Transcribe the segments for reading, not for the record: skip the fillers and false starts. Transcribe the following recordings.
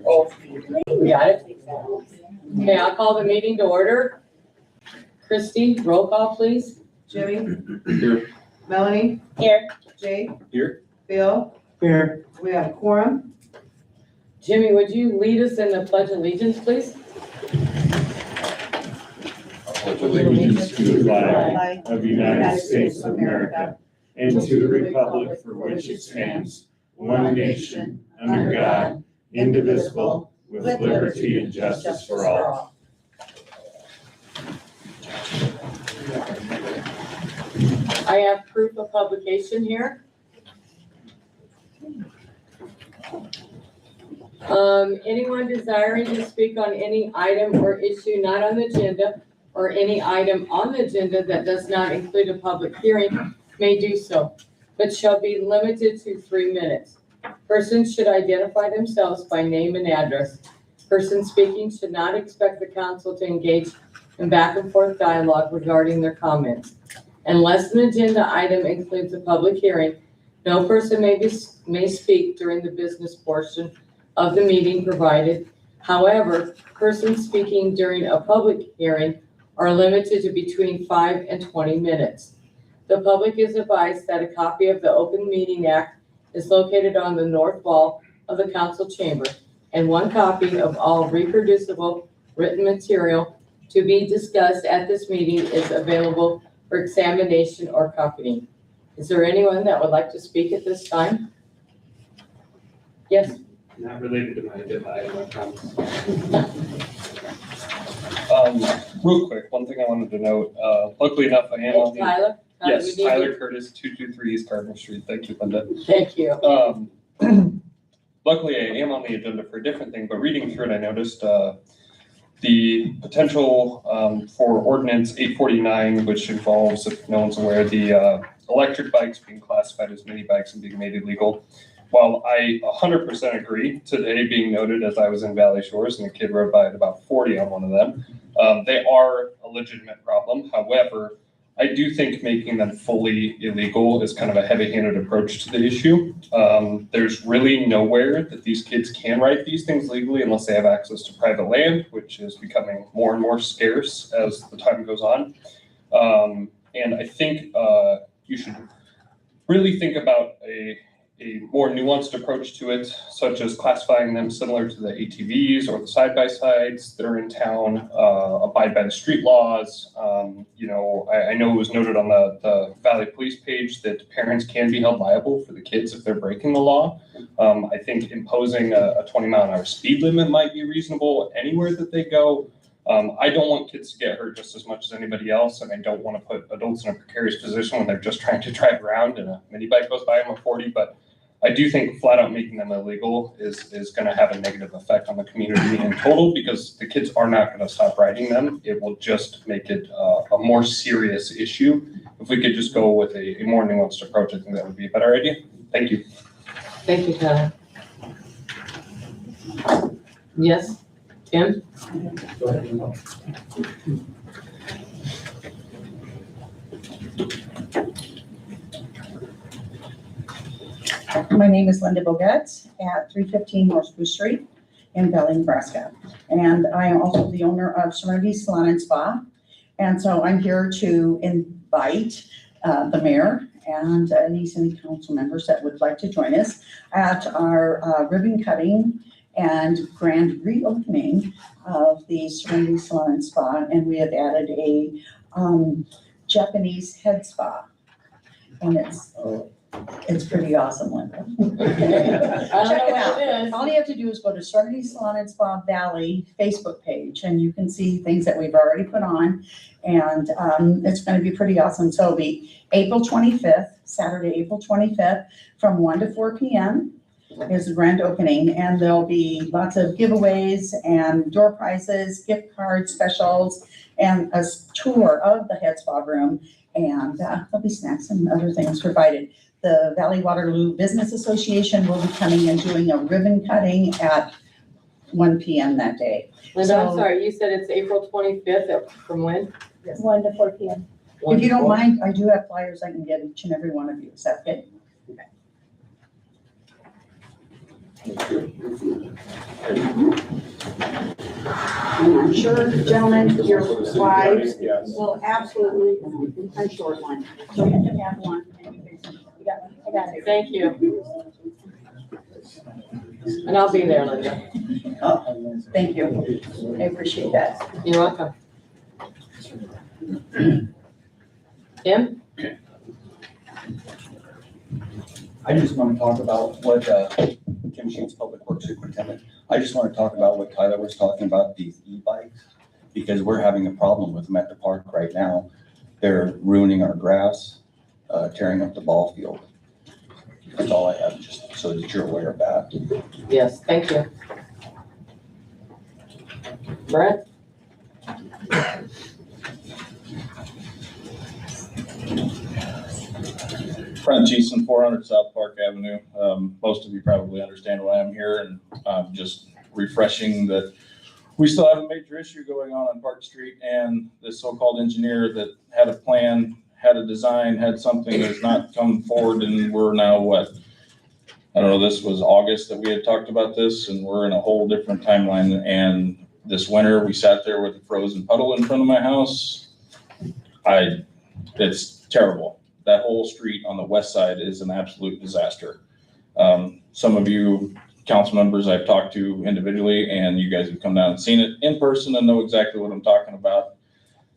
Oh, we got it? Okay, I'll call the meeting to order. Christie, roll call, please. Jimmy? Here. Melanie? Here. Jay? Here. Bill? Here. We have a quorum. Jimmy, would you lead us in the pledge of allegiance, please? Pledge allegiance to the flag of the United States of America and to the republic for which it stands, one nation, under God, indivisible, with liberty and justice for all. I have proof of publication here. Anyone desiring to speak on any item or issue not on the agenda or any item on the agenda that does not include a public hearing may do so, but shall be limited to 3 minutes. Persons should identify themselves by name and address. Persons speaking should not expect the council to engage in back and forth dialogue regarding their comments. Unless an agenda item includes a public hearing, no person may speak during the business portion of the meeting provided. However, persons speaking during a public hearing are limited to between 5 and 20 minutes. The public is advised that a copy of the Open Meeting Act is located on the north wall of the council chamber, and one copy of all reproducible written material to be discussed at this meeting is available for examination or copying. Is there anyone that would like to speak at this time? Yes. Not related to my agenda item, I promise. Real quick, one thing I wanted to note, luckily enough, I am on the. Tyler? Yes, Tyler Curtis, 223 East Gardner Street. Thank you, Linda. Thank you. Luckily, I am on the agenda for a different thing, but reading through it, I noticed the potential for ordinance 849, which involves, if no one's aware, the electric bikes being classified as mini bikes and being made illegal. While I 100% agree, today being noted as I was in Valley Shores and a kid rode by at about 40 on one of them, they are a legitimate problem. However, I do think making them fully illegal is kind of a heavy-handed approach to the issue. There's really nowhere that these kids can ride these things legally unless they have access to private land, which is becoming more and more scarce as the time goes on. And I think you should really think about a more nuanced approach to it, such as classifying them similar to the ATVs or the side-by-sides that are in town, abide by the street laws. I know it was noted on the Valley Police page that parents can be held liable for the kids if they're breaking the law. I think imposing a 20-mile-an-hour speed limit might be reasonable anywhere that they go. I don't want kids to get hurt just as much as anybody else, and I don't want to put adults in a precarious position when they're just trying to drive around and a mini bike goes by them at 40, but I do think flat out making them illegal is going to have a negative effect on the community in total, because the kids are not going to stop riding them. It will just make it a more serious issue. If we could just go with a more nuanced approach, I think that would be a better idea. Thank you. Thank you, Tyler. Yes, Tim? Go ahead. My name is Linda Bogetz at 315 North Spruce Street in Valley, Nebraska. And I am also the owner of Serenity Salon and Spa. And so I'm here to invite the mayor and any city council members that would like to join us at our ribbon cutting and grand reopening of the Serenity Salon and Spa. And we have added a Japanese head spa. And it's pretty awesome, Linda. Check it out. All you have to do is go to Serenity Salon and Spa Valley Facebook page, and you can see things that we've already put on, and it's going to be pretty awesome. So it'll be April 25th, Saturday, April 25th, from 1 to 4 p.m. is the grand opening, and there'll be lots of giveaways and door prizes, gift cards, specials, and a tour of the head spa room, and there'll be snacks and other things provided. The Valley Waterloo Business Association will be coming and doing a ribbon cutting at 1 p.m. that day. Linda, I'm sorry, you said it's April 25th, from when? 1 to 4 p.m. If you don't mind, I do have flyers I can get each and every one of you. Is that okay? And I'm sure, gentlemen, your wives Yes. will absolutely, a short one. So you can have one. And you got one? I got it. Thank you. And I'll be there, Linda. Oh, thank you. I appreciate that. You're welcome. Tim? I just want to talk about what, Kim Sheets, Public Works Superintendent, I just want to talk about what Tyler was talking about, these e-bikes, because we're having a problem with them at the park right now. They're ruining our grass, tearing up the ball field. That's all I have, just so that you're aware of that. Yes, thank you. Brett? Brent Jason, 400 South Park Avenue. Most of you probably understand why I'm here, and I'm just refreshing that we still have a major issue going on Park Street, and this so-called engineer that had a plan, had a design, had something that's not come forward, and we're now what? I don't know, this was August that we had talked about this, and we're in a whole different timeline. And this winter, we sat there with a frozen puddle in front of my house. It's terrible. That whole street on the west side is an absolute disaster. Some of you council members I've talked to individually, and you guys have come down and seen it in person and know exactly what I'm talking about.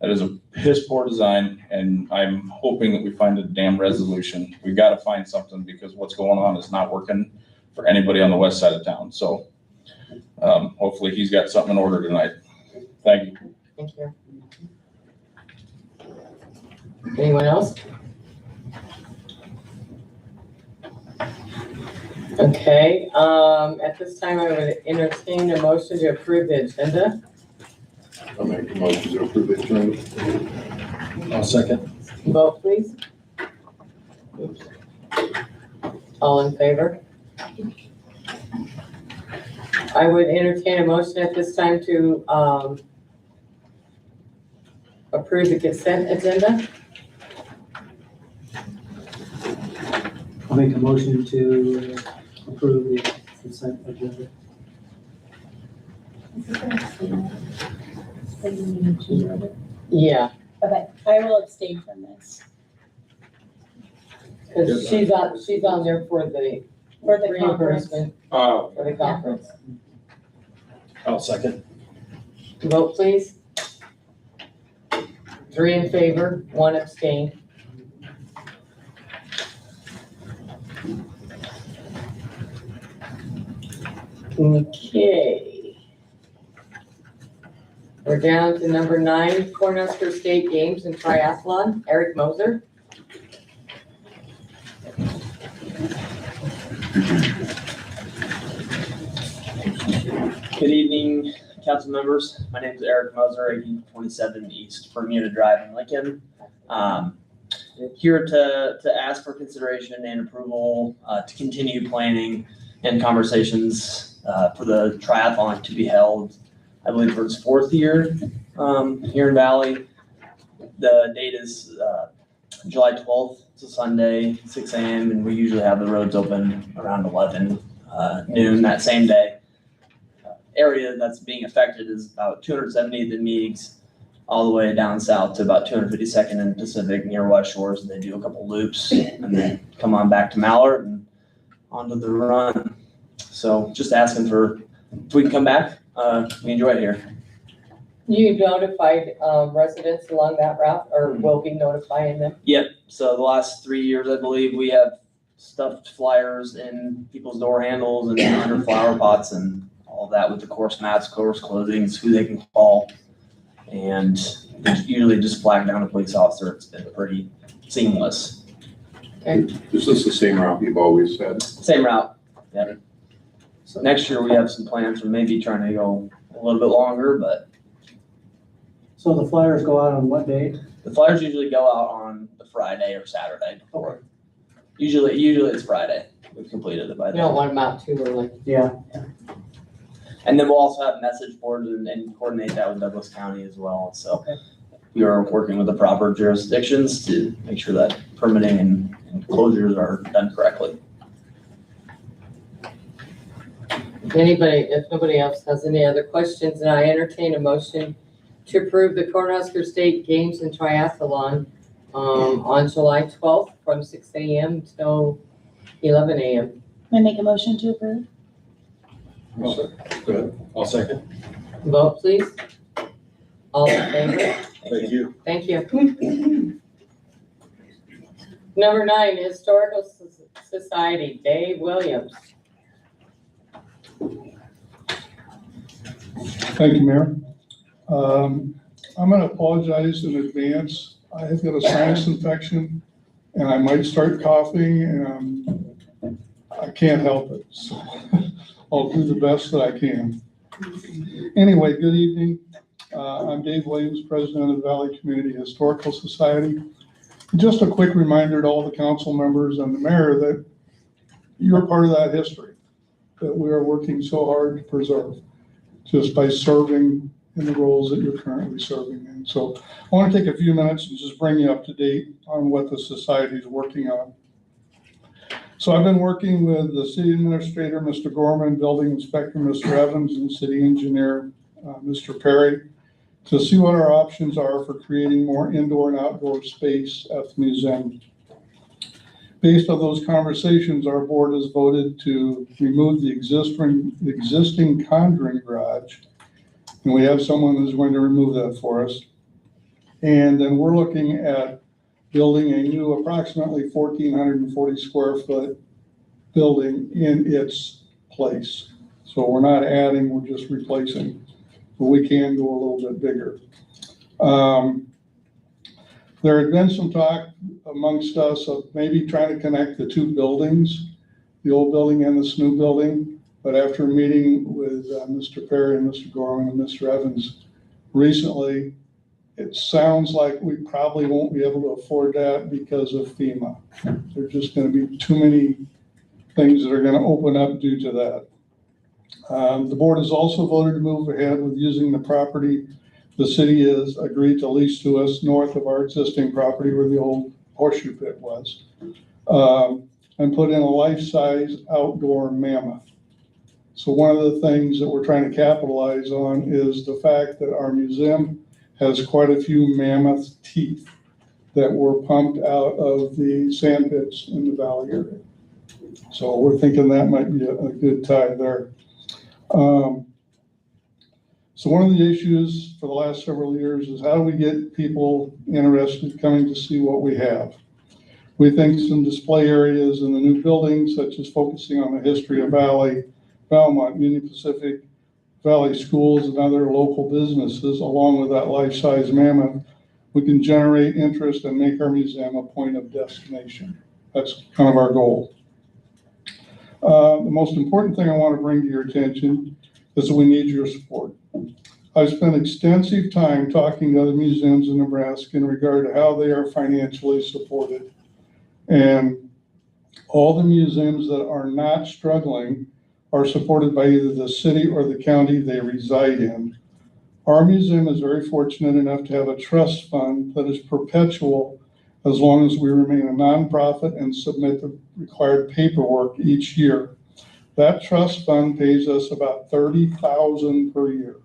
That is a piss poor design, and I'm hoping that we find a damn resolution. We've got to find something, because what's going on is not working for anybody on the west side of town. So hopefully he's got something in order tonight. Thank you. Thank you. Anyone else? Okay, at this time, I would entertain a motion to approve the agenda. I'll make a motion to approve the agenda. I'll second. Vote, please. Oops. All in favor? I would entertain a motion at this time to approve the consent agenda. I'll make a motion to approve the consent agenda. Yeah, Okay, I will abstain from this because she's on there for the for the conference. reimbursement Oh. for the conference. I'll second. Vote, please. 3 in favor, 1 abstain. Okay. We're down to number 9, Cornhusker State Games and Triathlon, Eric Moser. Good evening, council members. My name is Eric Moser, 1827 East Bermuda Drive in Lincoln. Here to ask for consideration and approval to continue planning and conversations for the triathlon to be held, I believe, for its 4th year here in Valley. The date is July 12th. It's a Sunday, 6 a.m., and we usually have the roads open around 11 noon that same day. Area that's being affected is about 270th and Meigs, all the way down south to about 252nd and Pacific near West Shores, and they do a couple loops and then come on back to Mallard and onto the run. So just asking for, if we can come back, we enjoy it here. You notified residents along that route, or will be notifying them? Yep, so the last 3 years, I believe, we have stuffed flyers in people's door handles and under flower pots and all that with the course mats, course closings, who they can call. And it's usually just flag down a police officer. It's been pretty seamless. Is this the same route you've always said? Same route. Yeah. So next year we have some plans for maybe trying to go a little bit longer, but So the flyers go out on what date? the flyers usually go out on the Friday or Saturday before. Okay. Usually it's Friday. We've completed it by You then. don't want them out too early. Yeah. And then we'll also have message boards and coordinate that with Douglas County as well. So Okay. we are working with the proper jurisdictions to make sure that permitting and closures are done correctly. Anybody, if nobody else has any other questions, then I entertain a motion to approve the Cornhusker State Games and Triathlon on July 12th from 6 a.m. till 11 a.m. I make a motion to approve. Go ahead. I'll second. Vote, please. All in favor? Thank you. Thank you. Number 9, Historical Society, Dave Williams. Thank you, Mayor. I'm going to apologize in advance. I have got a sinus infection and I might start coughing and I can't help it. So I'll do the best that I can. Anyway, good evening. I'm Dave Williams, President of the Valley Community Historical Society. Just a quick reminder to all the council members and the mayor that you're part of that history that we are working so hard to preserve just by serving in the roles that you're currently serving in. So I want to take a few minutes and just bring you up to date on what the society is working on. So I've been working with the city administrator, Mr. Gorman, building inspector, Mr. Evans, and city engineer, Mr. Perry, to see what our options are for creating more indoor and outdoor space at the museum. Based on those conversations, our board has voted to remove the existing Conjuring garage, and we have someone who's going to remove that for us. And then we're looking at building a new approximately 1,440 square foot building in its place. So we're not adding, we're just replacing, but we can go a little bit bigger. There had been some talk amongst us of maybe trying to connect the two buildings, the old building and this new building. But after meeting with Mr. Perry and Mr. Gorman and Mr. Evans recently, it sounds like we probably won't be able to afford that because of FEMA. There's just going to be too many things that are going to open up due to that. The board has also voted to move ahead with using the property the city has agreed to lease to us north of our existing property where the old horseshoe pit was, and put in a life-size outdoor mammoth. So one of the things that we're trying to capitalize on is the fact that our museum has quite a few mammoth teeth that were pumped out of the sand pits in the valley area. So we're thinking that might be a good tie there. So one of the issues for the last several years is how do we get people interested coming to see what we have? We think some display areas in the new buildings, such as focusing on the history of Valley, Belmont, Union Pacific, Valley schools and other local businesses, along with that life-size mammoth, we can generate interest and make our museum a point of destination. That's kind of our goal. The most important thing I want to bring to your attention is that we need your support. I've spent extensive time talking to other museums in Nebraska in regard to how they are financially supported. And all the museums that are not struggling are supported by either the city or the county they reside in. Our museum is very fortunate enough to have a trust fund that is perpetual as long as we remain a nonprofit and submit the required paperwork each year. That trust fund pays us about $30,000 per year.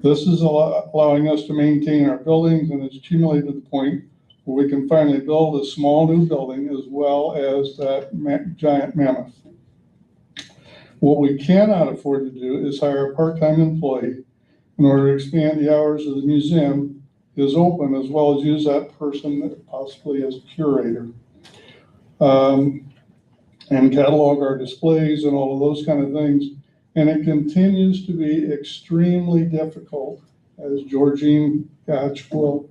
This is allowing us to maintain our buildings, and it's accumulated to the point where we can finally build a small new building as well as that giant mammoth. What we cannot afford to do is hire a part-time employee in order to expand the hours of the museum is open, as well as use that person possibly as a curator. And catalog our displays and all of those kind of things. And it continues to be extremely difficult, as Georgine Gotch will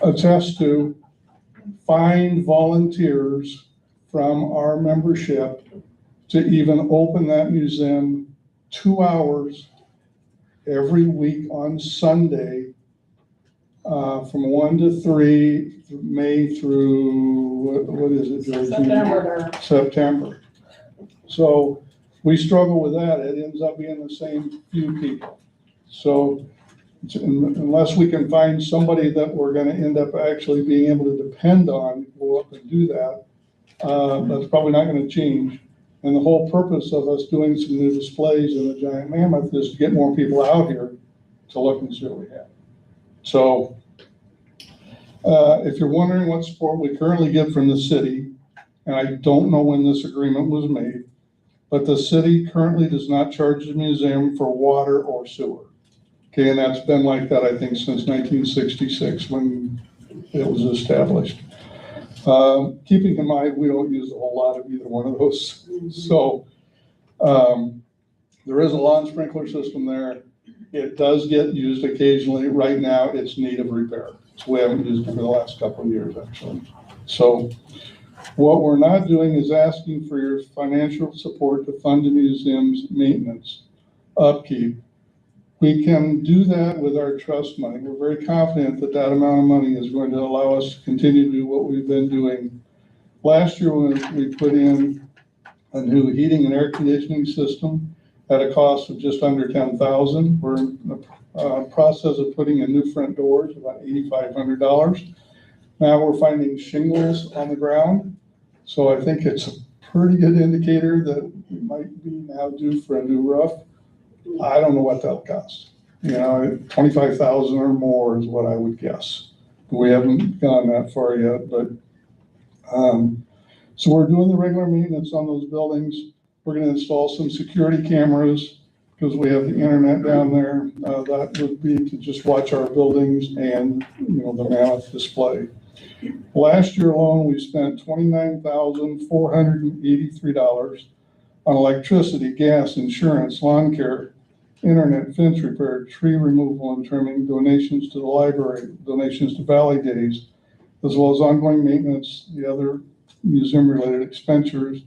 attest to, find volunteers from our membership to even open that museum 2 hours every week on Sunday from 1 to 3, May through, what is it, Georgine? September. So we struggle with that. It ends up being the same few people. So unless we can find somebody that we're going to end up actually being able to depend on to go up and do that, that's probably not going to change. And the whole purpose of us doing some new displays in the Giant Mammoth is to get more people out here to look and see what we have. So if you're wondering what support we currently get from the city, and I don't know when this agreement was made, but the city currently does not charge the museum for water or sewer. Okay, and that's been like that, I think, since 1966 when it was established. Keeping in mind, we don't use a whole lot of either one of those. So there is a lawn sprinkler system there. It does get used occasionally. Right now, it's in need of repair. So we haven't used it for the last couple of years, actually. So what we're not doing is asking for your financial support to fund the museum's maintenance, upkeep. We can do that with our trust money. We're very confident that that amount of money is going to allow us to continue to do what we've been doing. Last year, when we put in a new heating and air conditioning system at a cost of just under $10,000. We're in the process of putting in new front doors, about $8,500. Now we're finding shingles on the ground. So I think it's a pretty good indicator that we might be now due for a new roof. I don't know what that'll cost. You know, 25,000 or more is what I would guess. We haven't gone that far yet, but so we're doing the regular maintenance on those buildings. We're going to install some security cameras because we have the internet down there. That would be to just watch our buildings and, you know, the Mammoth display. Last year alone, we spent $29,483 on electricity, gas, insurance, lawn care, internet, fence repair, tree removal and trimming, donations to the library, donations to Valley Days, as well as ongoing maintenance, the other museum-related expenditures,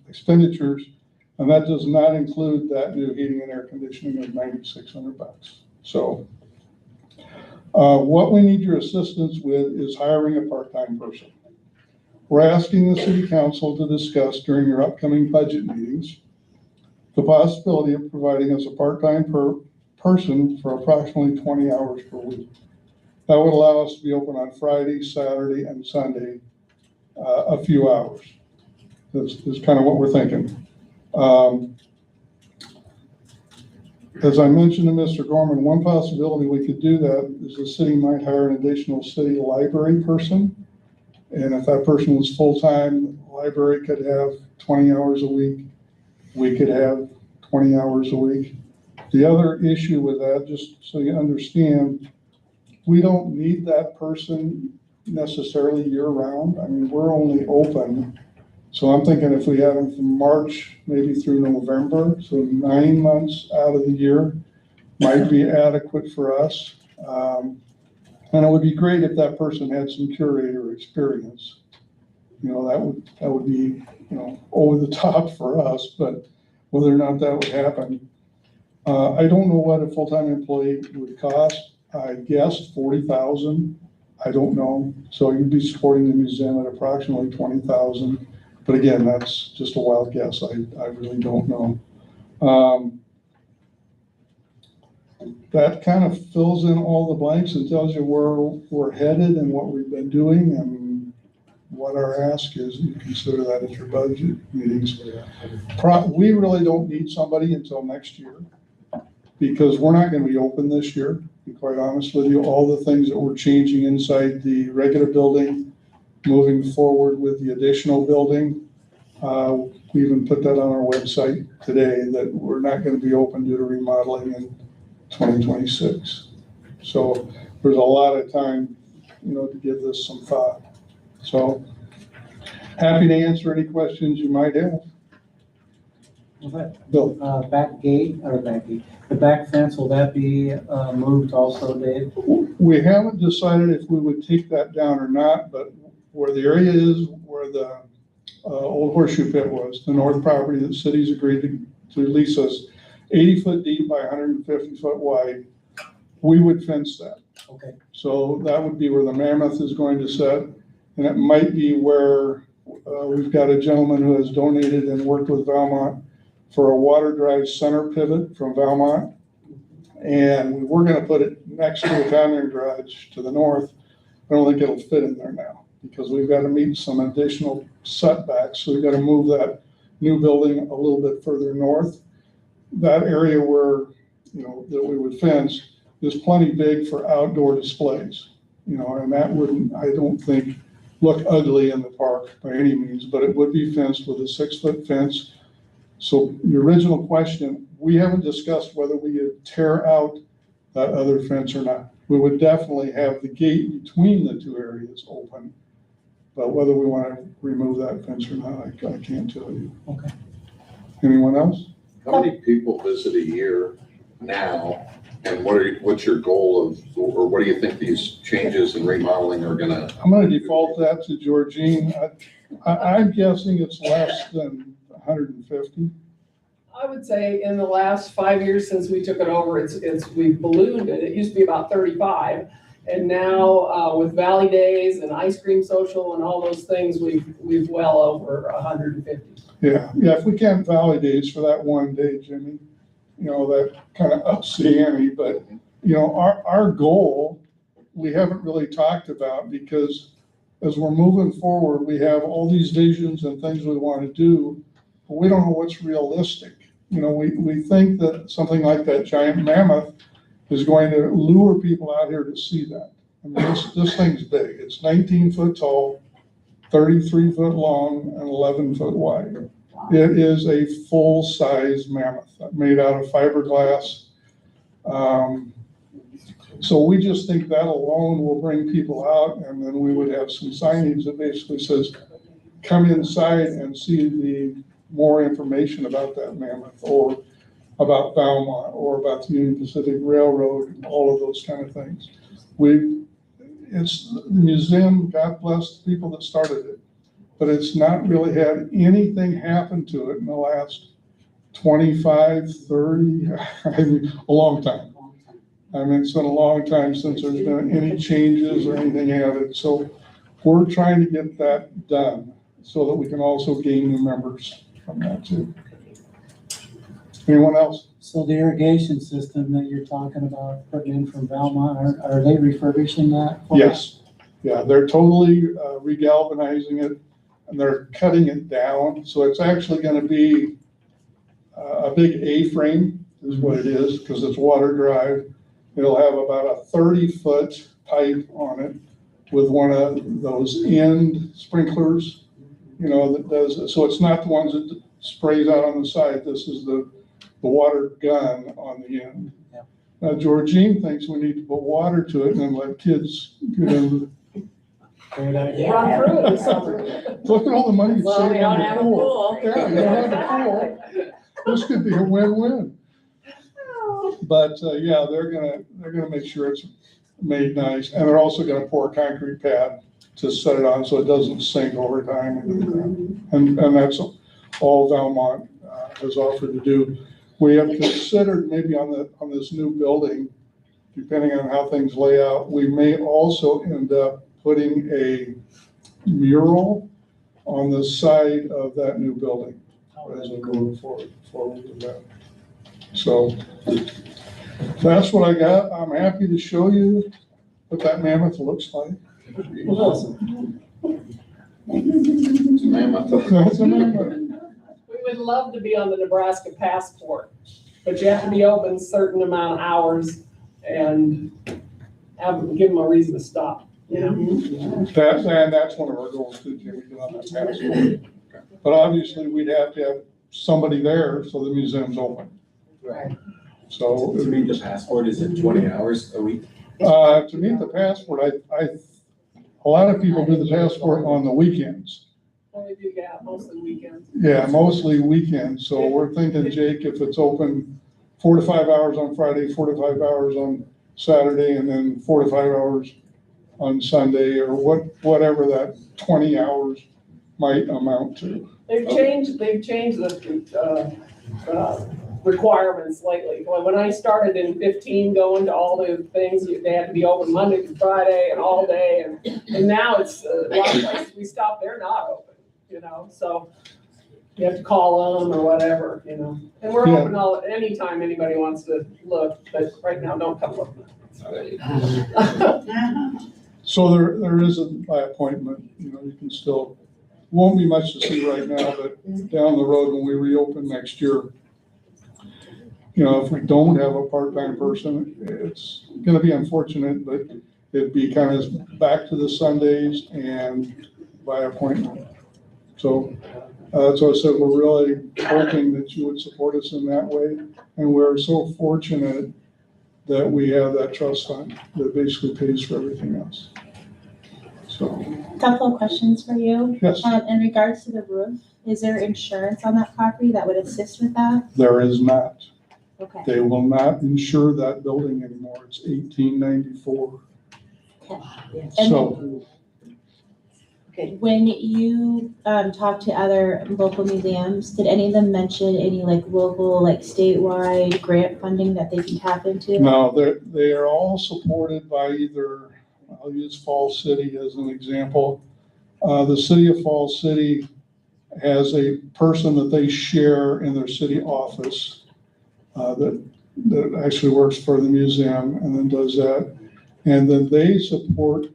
and that does not include that new heating and air conditioning of $9,600. So what we need your assistance with is hiring a part-time person. We're asking the city council to discuss during your upcoming budget meetings the possibility of providing us a part-time person for approximately 20 hours per week. That would allow us to be open on Friday, Saturday, and Sunday, a few hours. That's kind of what we're thinking. As I mentioned to Mr. Gorman, one possibility we could do that is the city might hire an additional city library person. And if that person was full-time, the library could have 20 hours a week. We could have 20 hours a week. The other issue with that, just so you understand, we don't need that person necessarily year-round. I mean, we're only open. So I'm thinking if we have them from March, maybe through November, so 9 months out of the year might be adequate for us. And it would be great if that person had some curator experience. You know, that would be, you know, over the top for us, but whether or not that would happen. I don't know what a full-time employee would cost. I guessed $40,000. I don't know. So you'd be supporting the museum at approximately $20,000. But again, that's just a wild guess. I really don't know. That kind of fills in all the blanks and tells you where we're headed and what we've been doing and what our ask is. You consider that at your budget meetings. We really don't need somebody until next year because we're not going to be open this year. To be quite honest with you, all the things that we're changing inside the regular building, moving forward with the additional building. We even put that on our website today that we're not going to be open due to remodeling in 2026. So there's a lot of time, you know, to give this some thought. So happy to answer any questions you might have. Okay. Bill. The back fence, will that be moved also, Dave? We haven't decided if we would take that down or not, but where the area is, where the old horseshoe pit was, the north property that city's agreed to lease us 80 foot deep by 150 foot wide, we would fence that. Okay. So that would be where the Mammoth is going to set. And it might be where we've got a gentleman who has donated and worked with Valmont for a water drive center pivot from Valmont. And we were going to put it next to the conveyor garage to the north. I don't think it'll fit in there now because we've got to meet some additional setbacks. So we've got to move that new building a little bit further north. That area where, that we would fence is plenty big for outdoor displays, and that wouldn't, I don't think, look ugly in the park by any means, but it would be fenced with a 6-foot fence. So your original question, we haven't discussed whether we would tear out that other fence or not. We would definitely have the gate between the two areas open, but whether we want to remove that fence or not, I can't tell you. Okay. Anyone else? How many people visit a year now? And what's your goal of, or what do you think these changes and remodeling are gonna? I'm gonna default that to Georgine. I'm guessing it's less than 150. I would say in the last 5 years since we took it over, we've ballooned it. It used to be about 35. And now, with Valley Days and Ice Cream Social and all those things, we've well over 150. Yeah, if we can't Valley Days for that one day, Jimmy, that kind of ups the ante, but, our goal, we haven't really talked about, because as we're moving forward, we have all these visions and things we want to do, but we don't know what's realistic. We think that something like that giant mammoth is going to lure people out here to see that. I mean, this thing's big. It's 19 foot tall, 33 foot long, and 11 foot wide. It is a full-size mammoth made out of fiberglass. So we just think that alone will bring people out, and then we would have some signage that basically says, come inside and see the more information about that mammoth, or about Valmont, or about the Union Pacific Railroad, all of those kind of things. It's the museum, God bless the people that started it, but it's not really had anything happen to it in the last 25, 30, I mean, a long time. I mean, it's been a long time since there's been any changes or anything added. So we're trying to get that done so that we can also gain new members from that too. Anyone else? So the irrigation system that you're talking about putting in from Valmont, are they refurbishing that? Yes. Yeah, they're totally regalvanizing it, and they're cutting it down. So it's actually going to be a big A-frame is what it is, because it's water drive. It'll have about a 30-foot pipe on it with one of those end sprinklers, that does it. So it's not the ones that sprays out on the side. This is the water gun on the end. Yeah. Now, Georgine thinks we need to put water to it and then let kids get in. Great idea. Run through it this summer. Look at all the money you Well, we saved don't on have the a pool. pool. Yeah, you don't have a pool. This could be a win-win. But, yeah, they're gonna make sure it's made nice, and they're also gonna pour a concrete pad to set it on so it doesn't sink over time into the ground. And that's all Valmont has offered to do. We have considered maybe on this new building, depending on how things lay out, we may also end up putting a mural on the side of that new building as we move forward with that. So that's what I got. I'm happy to show you what that mammoth looks like. It's a mammoth. That's a mammoth. We would love to be on the Nebraska passport, but you have to be open a certain amount of hours and give them a reason to stop, That's one of our goals too, Jimmy, get on that passport. But obviously, we'd have to have somebody there so the museum's open. Right. So, To meet the passport, is it 20 hours a week? to meet the passport, a lot of people do the passport on the weekends. Only do, yeah, mostly weekends. Yeah, mostly weekends. So we're thinking, Jake, if it's open 4 to 5 hours on Friday, 4 to 5 hours on Saturday, and then 4 to 5 hours on Sunday, or whatever that 20 hours might amount to. They've changed the requirements lately. When I started in 15, going to all the things, they had to be open Monday through Friday and all day, and now it's a lot of places we stop, they're not open, so you have to call them or whatever, And we're Yeah. open anytime anybody wants to look, but right now, don't come look. So there isn't by appointment, you can still won't be much to see right now, but down the road when we reopen next year, you know, if we don't have a part-time person, it's gonna be unfortunate, but it'd be kind of back to the Sundays and by appointment. So, that's why I said we're really hoping that you would support us in that way. And we're so fortunate that we have that trust fund that basically pays for everything else. So, Couple of questions for you. yes, In regards to the roof, is there insurance on that property that would assist with that? there is not. Okay. They will not insure that building anymore. It's 1894. And So, when you talk to other local museums, did any of them mention any like local, like statewide grant funding that they can tap into? no, they are all supported by either, I'll use Falls City as an example. The city of Falls City has a person that they share in their city office that actually works for the museum and then does that. And then they support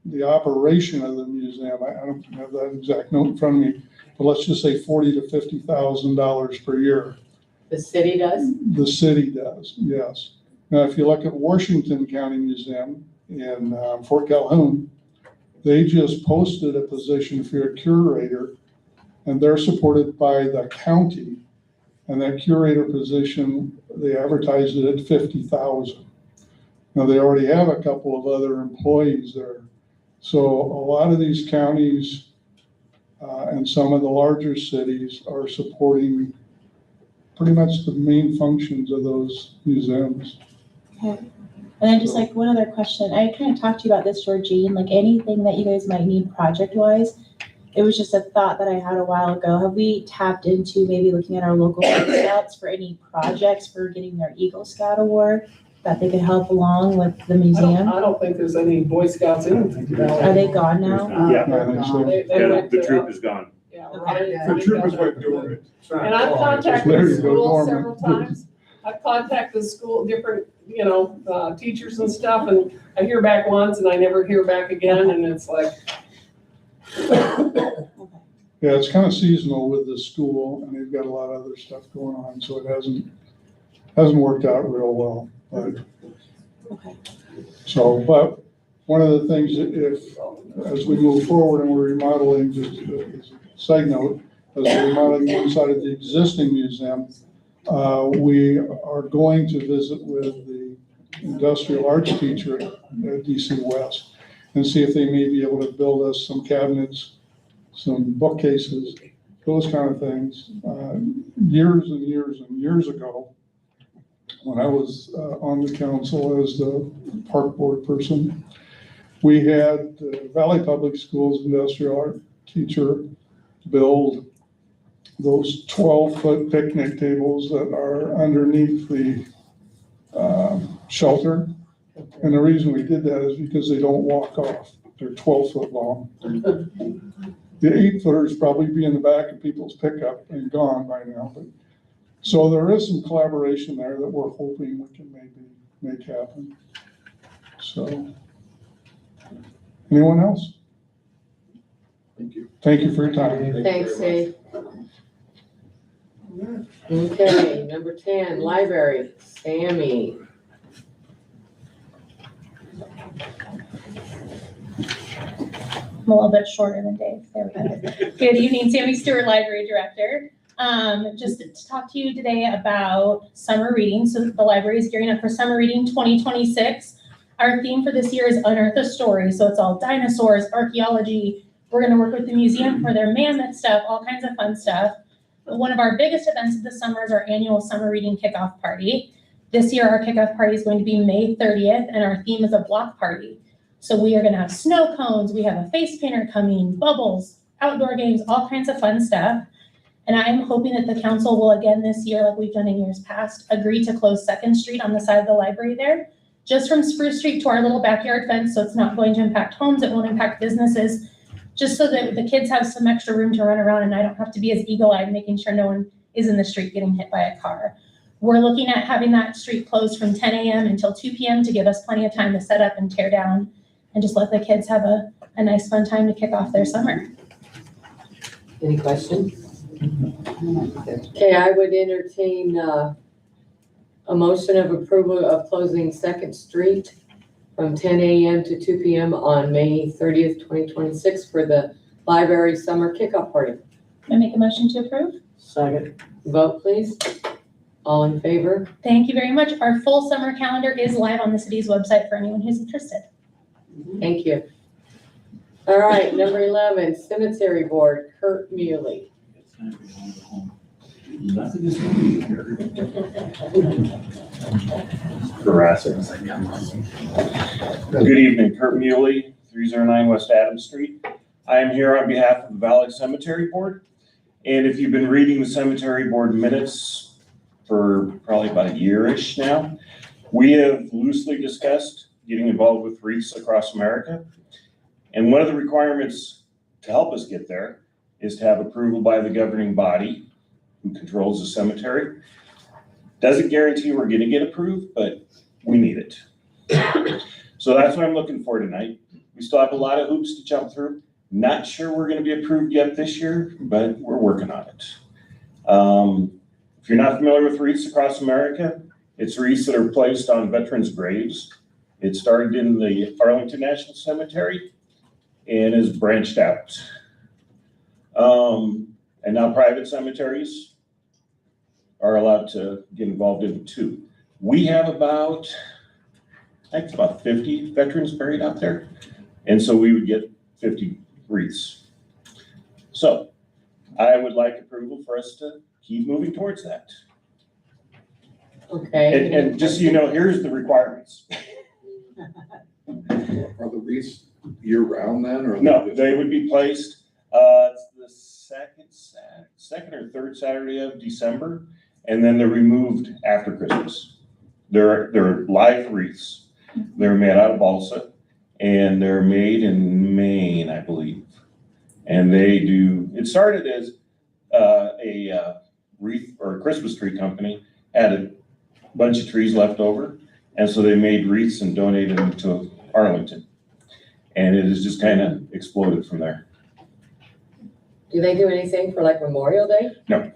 the operation of the museum. I don't have that exact note in front of me, but let's just say $40,000 to $50,000 per year. The city does? The city does, yes. Now, if you look at Washington County Museum in Fort Calhoun, they just posted a position for a curator, and they're supported by the county. And that curator position, they advertised it at $50,000. Now, they already have a couple of other employees there. So a lot of these counties and some of the larger cities are supporting pretty much the main functions of those museums. Okay. And then just like one other question, I kind of talked to you about this, Georgine, like anything that you guys might need project-wise. It was just a thought that I had a while ago. Have we tapped into maybe looking at our local Boy Scouts for any projects for getting their Eagle Scout Award that they could help along with the museum? I don't think there's any Boy Scouts in Valley. Are they gone now? Yeah, I think so. They yeah, went the to- troop is gone. Yeah, Okay. right. The troopers went doing it. And I've contacted There the you go, school Norman. several times. I've contacted the school, different, teachers and stuff, and I hear back once and I never hear back again, and it's like, Yeah, it's kind of seasonal with the school, and they've got a lot of other stuff going on, so it hasn't worked out real well. But Okay. so, but one of the things, if, as we move forward and we're remodeling, just as a side note, as we're remodeling inside of the existing museum, we are going to visit with the industrial arts teacher at DC West and see if they may be able to build us some cabinets, some bookcases, those kind of things. Years and years and years ago, when I was on the council as the park board person, we had the Valley Public Schools industrial art teacher build those 12-foot picnic tables that are underneath the shelter. And the reason we did that is because they don't walk off. They're 12-foot long. The 8-footers probably be in the back of people's pickup and gone by now. But so there is some collaboration there that we're hoping we can maybe make happen. So, anyone else? Thank you. Thank you for your time. Thanks, Dave. Okay, number 10, library, Sammy. I'm a little bit shorter than Dave. There we go. Good evening, Sammy Stewart, Library Director. Just to talk to you today about summer reading. So the library is gearing up for summer reading 2026. Our theme for this year is Unearth a Story. So it's all dinosaurs, archaeology. We're going to work with the museum for their mammoth stuff, all kinds of fun stuff. But one of our biggest events of the summer is our annual summer reading kickoff party. This year, our kickoff party is going to be May 30th, and our theme is a block party. So we are going to have snow cones, we have a face painter coming, bubbles, outdoor games, all kinds of fun stuff. And I'm hoping that the council will again this year, like we've done in years past, agree to close 2nd Street on the side of the library there, just from Spruce Street to our little backyard fence. So it's not going to impact homes, it won't impact businesses, just so that the kids have some extra room to run around and I don't have to be as eagle-eyed making sure no one is in the street getting hit by a car. We're looking at having that street closed from 10 a.m. until 2 p.m. to give us plenty of time to set up and tear down and just let the kids have a nice fun time to kick off their summer. Any questions? Okay, I would entertain a motion of approval of closing Second Street from 10 a.m. to 2 p.m. on May 30th, 2026 for the library summer kickoff party. I make a motion to approve. Second. Vote, please. All in favor? Thank you very much. Our full summer calendar is live on the city's website for anyone who's interested. Thank you. All right, number 11, Cemetery Board, Kurt Muley. Harassing as I come on. Good evening, Kurt Muley, 309 West Adams Street. I am here on behalf of the Valley Cemetery Board. And if you've been reading the Cemetery Board minutes for probably about a year-ish now, we have loosely discussed getting involved with wreaths across America. And one of the requirements to help us get there is to have approval by the governing body who controls the cemetery. Doesn't guarantee we're gonna get approved, but we need it. So that's what I'm looking for tonight. We still have a lot of hoops to jump through. Not sure we're gonna be approved yet this year, but we're working on it. If you're not familiar with wreaths across America, it's wreaths that are placed on veterans' graves. It started in the Arlington National Cemetery and is branched out. And now private cemeteries are allowed to get involved in it too. We have about, I think it's about 50 veterans buried out there. And so we would get 50 wreaths. So I would like approval for us to keep moving towards that. Okay. And just so you know, here's the requirements. Are the wreaths year-round then, or? No, they would be placed, it's the second or third Saturday of December, and then they're removed after Christmas. They're live wreaths. They're made out of balsa, and they're made in Maine, I believe. And it started as a wreath or a Christmas tree company, had a bunch of trees left over, and so they made wreaths and donated them to Arlington. And it has just kind of exploded from there. Do they do anything for like Memorial Day? No.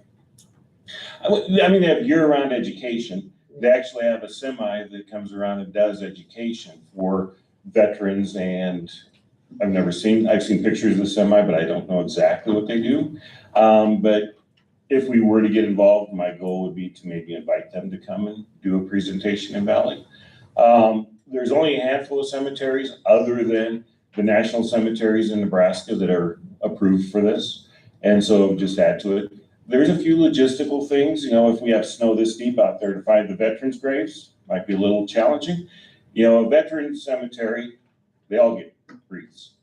I mean, they have year-round education. They actually have a semi that comes around and does education for veterans, and I've seen pictures of the semi, but I don't know exactly what they do. But if we were to get involved, my goal would be to maybe invite them to come and do a presentation in Valley. There's only a handful of cemeteries other than the national cemeteries in Nebraska that are approved for this. And so just add to it. There's a few logistical things, if we have snow this deep out there to find the veterans' graves, might be a little challenging. A veteran cemetery, they all get wreaths.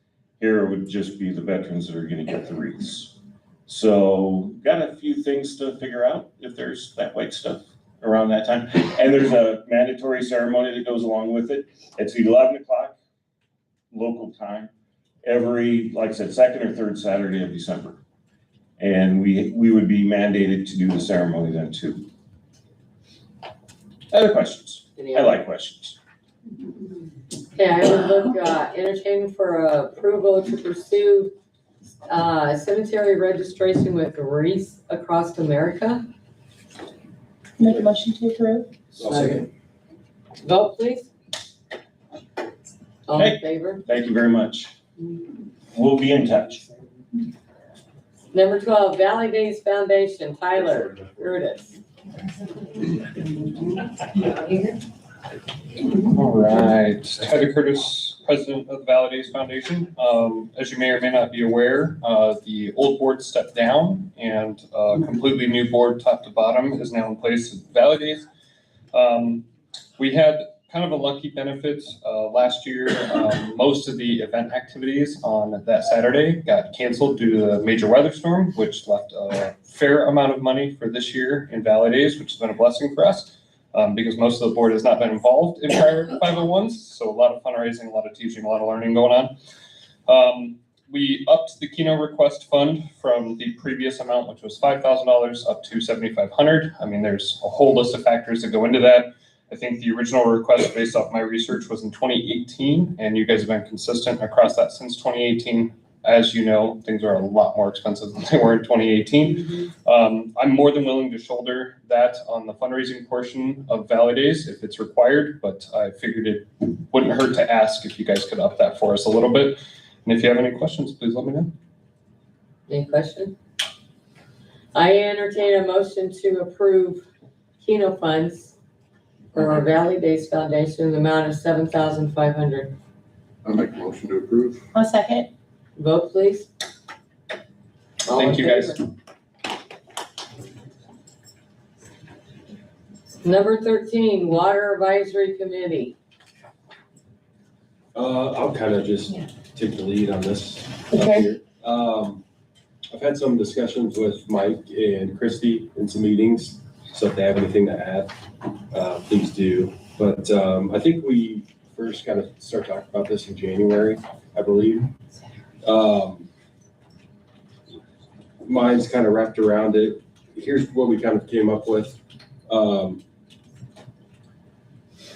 Here it would just be the veterans that are gonna get the wreaths. So got a few things to figure out if there's that white stuff around that time. And there's a mandatory ceremony that goes along with it. It's 11 o'clock local time every, like I said, second or third Saturday of December. And we would be mandated to do the ceremony then too. Other questions? I like questions. Okay, I would look, entertaining for approval to pursue cemetery registration with wreaths across America. Make a motion to approve. Second. Vote, please. All in Okay. favor? Thank you very much. We'll be in touch. Number 12, Valley Days Foundation, Tyler Curtis. All right, Tyler Curtis, president of the Valley Days Foundation. As you may or may not be aware, the old board stepped down and a completely new board top to bottom is now in place at Valley Days. We had kind of a lucky benefit last year. Most of the event activities on that Saturday got canceled due to the major weather storm, which left a fair amount of money for this year in Valley Days, which has been a blessing for us. Because most of the board has not been involved in prior 501s. So a lot of fundraising, a lot of teaching, a lot of learning going on. We upped the Keno request fund from the previous amount, which was $5,000 up to $7,500. I mean, there's a whole list of factors that go into that. I think the original request based off my research was in 2018, and you guys have been consistent across that since 2018. as you know, things are a lot more expensive than they were in 2018. I'm more than willing to shoulder that on the fundraising portion of Valley Days if it's required, but I figured it wouldn't hurt to ask if you guys could up that for us a little bit. And if you have any questions, please let me know. Any questions? I entertain a motion to approve Keno funds for our Valley Days Foundation, in the amount of $7,500. I'll make a motion to approve. I'll second. Vote, please. All in Thank you, guys. favor? Number 13, Water Advisory Committee. I'll kind of just take the lead on this. up Okay. here. I've had some discussions with Mike and Christy in some meetings, so if they have anything to add, please do. But I think we first kind of start talking about this in January, I believe. Mine's kind of wrapped around it. Here's what we kind of came up with on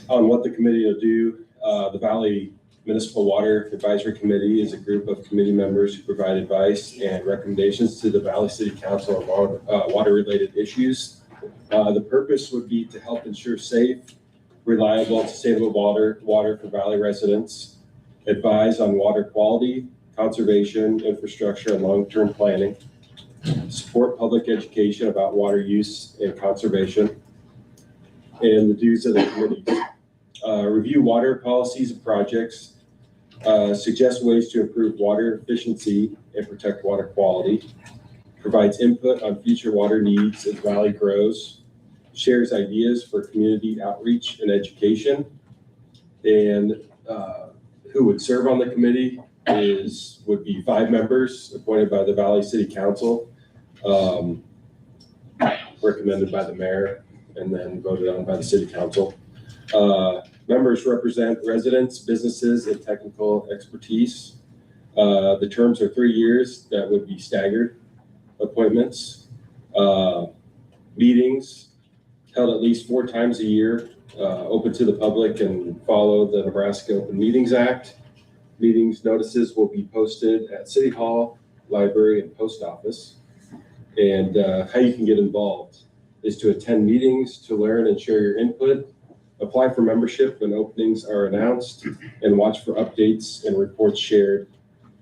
what the committee will do. The Valley Municipal Water Advisory Committee is a group of committee members who provide advice and recommendations to the Valley City Council on water-related issues. The purpose would be to help ensure safe, reliable, and sustainable water for Valley residents, advise on water quality, conservation, infrastructure, and long-term planning, support public education about water use and conservation, and the duties of the committee. Review water policies and projects, suggest ways to improve water efficiency and protect water quality, provides input on future water needs as Valley grows, shares ideas for community outreach and education, and who would serve on the committee would be 5 members appointed by the Valley City Council, recommended by the mayor, and then voted on by the city council. Members represent residents, businesses, and technical expertise. The terms are 3 years. That would be staggered appointments. Meetings held at least 4 times a year, open to the public and follow the Nebraska Open Meetings Act. Meetings notices will be posted at City Hall, library, and post office. And how you can get involved is to attend meetings, to learn and share your input, apply for membership when openings are announced, and watch for updates and reports shared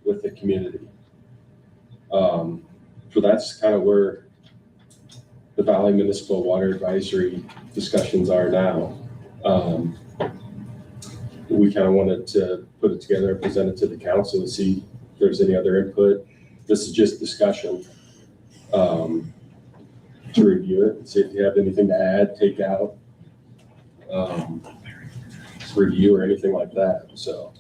with the community. So that's kind of where the Valley Municipal Water Advisory discussions are now. We kind of wanted to put it together and present it to the council to see if there's any other input. This is just discussion to review it and see if you have anything to add, take out, review or anything like that. So.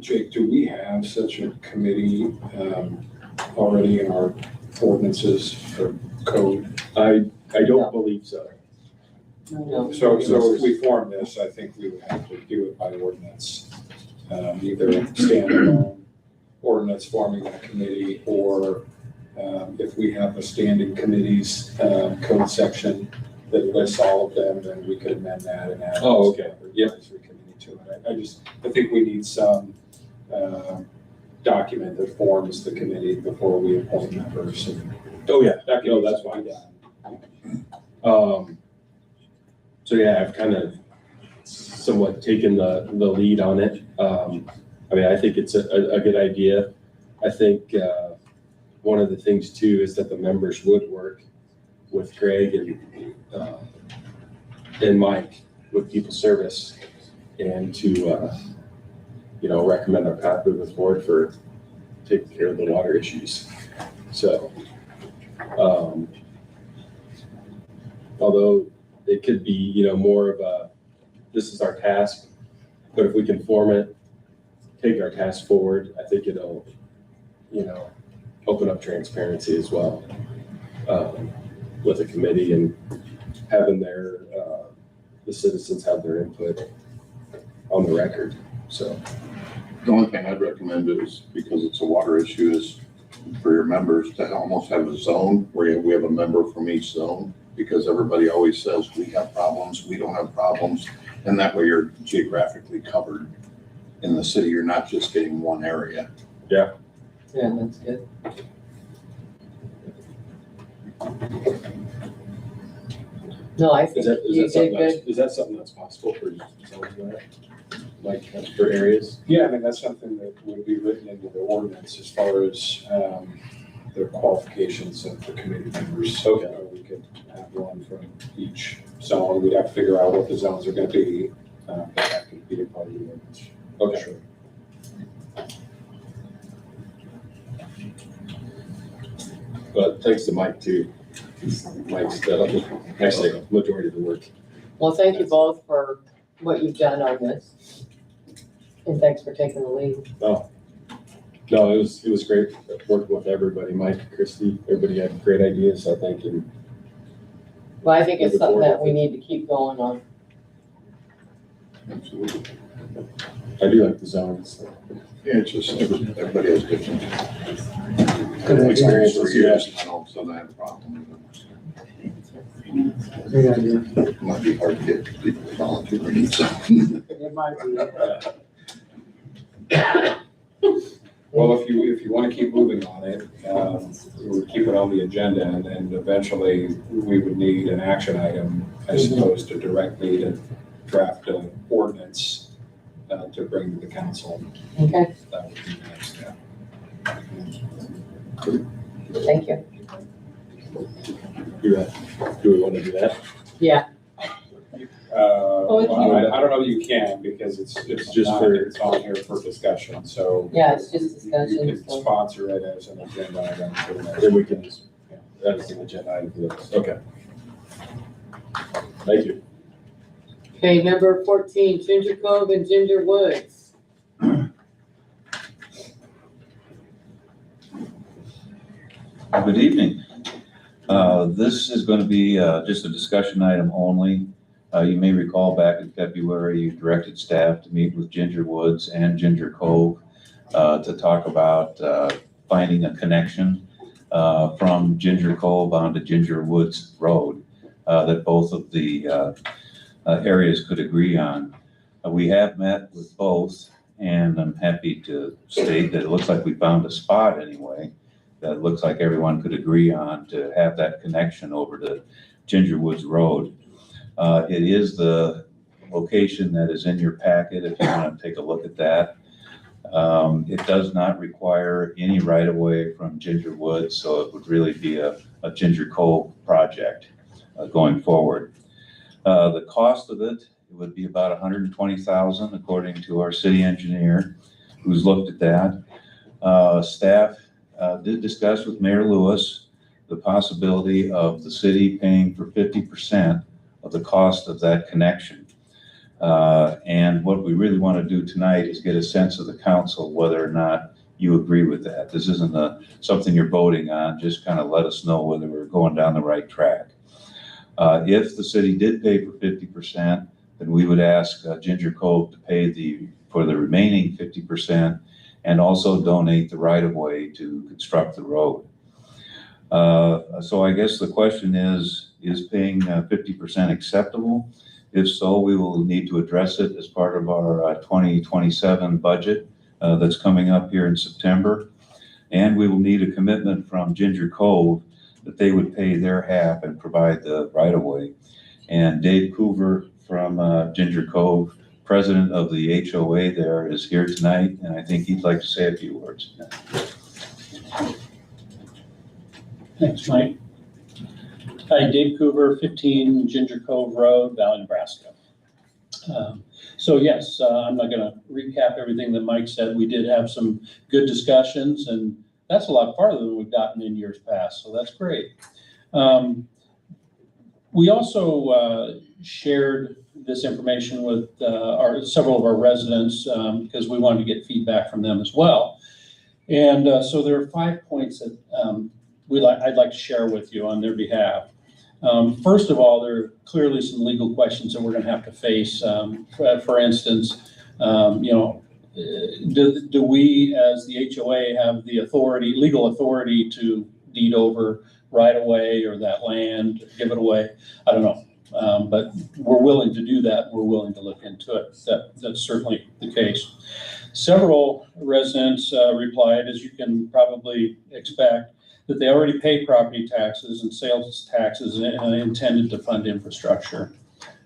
Jake, do we have such a committee already in our ordinances or code? I don't believe so. No. So if we form this, I think we would have to do it by ordinance, either standalone ordinance forming a committee, or if we have a standing committees code section that lists all of them, then we could amend that and add. Oh, okay. Yep. Advisory committee to it. I think we need some document that forms the committee before we appoint members. Oh, yeah. That No, can that's be fine. done. So yeah, I've kind of somewhat taken the lead on it. I mean, I think it's a good idea. I think one of the things too is that the members would work with Craig and Mike with People Service, and to recommend our path moving forward for taking care of the water issues. So although it could be, more of a, this is our task, but if we can form it, take our task forward, I think it'll, open up transparency as well, with the committee and having the citizens have their input on the record, so. The only thing I'd recommend is, because it's a water issue, is for your members to almost have a zone where we have a member from each zone, because everybody always says we have problems, we don't have problems, and that way you're geographically covered. in the city. You're not just getting one area. Yeah, that's good. No, I think you did good. Is that something that's possible for zoning that? Like for areas? Yeah, I mean, that's something that would be written into the ordinance as far as the qualifications of the committee members. Okay. We could have one from each zone. We'd have to figure out what the zones are gonna be. But that could be a part of the ordinance. Okay. Sure. But thanks to Mike too. Mike's done actually a majority of the work. Well, thank you both for what you've done on this. And thanks for taking the lead. No, it was great working with everybody, Mike, Christie, everybody had great ideas, I think, and Well, I think it's something that we need to keep going on. Absolutely. I do like the zones. Yeah, it's just, everybody has different Good experience for idea. years, and I don't, so I have a problem with Great idea. it. It might be hard to get people to volunteer, so. It might be. Well, if you want to keep moving on it, we would keep it on the agenda, and then eventually we would need an action item as opposed to directly to draft an ordinance to bring to the council. Okay, That would be the next step. thank you. Do that. Do we want to do that? Yeah, Well, I don't know that you can, because it's Just not- for- it's on here for discussion, so. yeah, it's just You discussion. can So. sponsor it as an agenda item for the next. Then we can just, that is an agenda item for this. Okay. Thank you. Okay, number 14, Ginger Cove and Ginger Woods. Good evening. This is going to be just a discussion item only. You may recall back in February, you directed staff to meet with Ginger Woods and Ginger Cove to talk about finding a connection from Ginger Cove onto Ginger Woods Road that both of the areas could agree on. We have met with both, and I'm happy to state that it looks like we found a spot anyway that looks like everyone could agree on to have that connection over to Ginger Woods Road. It is the location that is in your packet if you want to take a look at that. It does not require any right-of-way from Ginger Woods, so it would really be a Ginger Cove project going forward. The cost of it would be about $120,000 according to our city engineer who's looked at that. Staff did discuss with Mayor Lewis the possibility of the city paying for 50% of the cost of that connection. And what we really want to do tonight is get a sense of the council whether or not you agree with that. This isn't something you're voting on, just kind of let us know whether we're going down the right track. If the city did pay for 50%, then we would ask Ginger Cove to pay for the remaining 50% and also donate the right-of-way to construct the road. So I guess the question is paying 50% acceptable? If so, we will need to address it as part of our 2027 budget that's coming up here in September. And we will need a commitment from Ginger Cove that they would pay their half and provide the right-of-way. And Dave Coover from Ginger Cove, president of the HOA there, is here tonight, and I think he'd like to say a few words. Thanks, Mike. Hi, Dave Coover, 15 Ginger Cove Road, Valley, Nebraska. So yes, I'm not going to recap everything that Mike said. We did have some good discussions, and that's a lot farther than we've gotten in years past, so that's great. We also shared this information with several of our residents because we wanted to get feedback from them as well. And so there are 5 points that I'd like to share with you on their behalf. First of all, there are clearly some legal questions that we're going to have to face. For instance, do we as the HOA have the authority, legal authority to deed over right away or that land, give it away? I don't know. But we're willing to do that. We're willing to look into it. That's certainly the case. Several residents replied, as you can probably expect, that they already pay property taxes and sales taxes intended to fund infrastructure.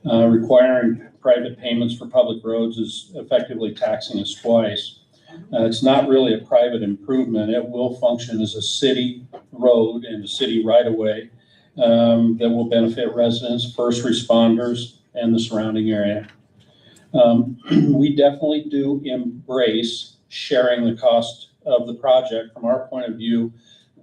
Requiring private payments for public roads is effectively taxing us twice. It's not really a private improvement. It will function as a city road and a city right-of-way that will benefit residents, first responders, and the surrounding area. We definitely do embrace sharing the cost of the project. From our point of view,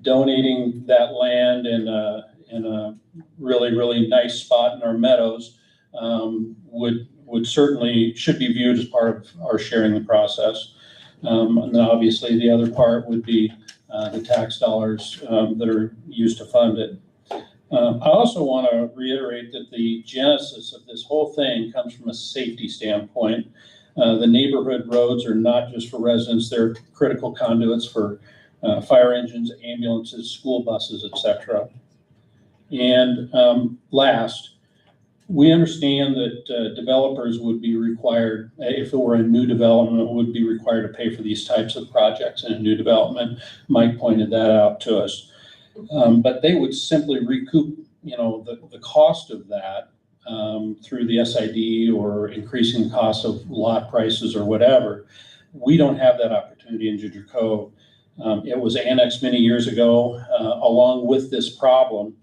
donating that land in a really, really nice spot in our meadows would certainly should be viewed as part of our sharing the process. And then obviously the other part would be the tax dollars that are used to fund it. I also want to reiterate that the genesis of this whole thing comes from a safety standpoint. The neighborhood roads are not just for residents, they're critical conduits for fire engines, ambulances, school buses, etc. And last, we understand that developers would be required, if it were a new development, would be required to pay for these types of projects in a new development. Mike pointed that out to us. But they would simply recoup, the cost of that through the SID or increasing the cost of lot prices or whatever. We don't have that opportunity in Ginger Cove. It was annexed many years ago along with this problem.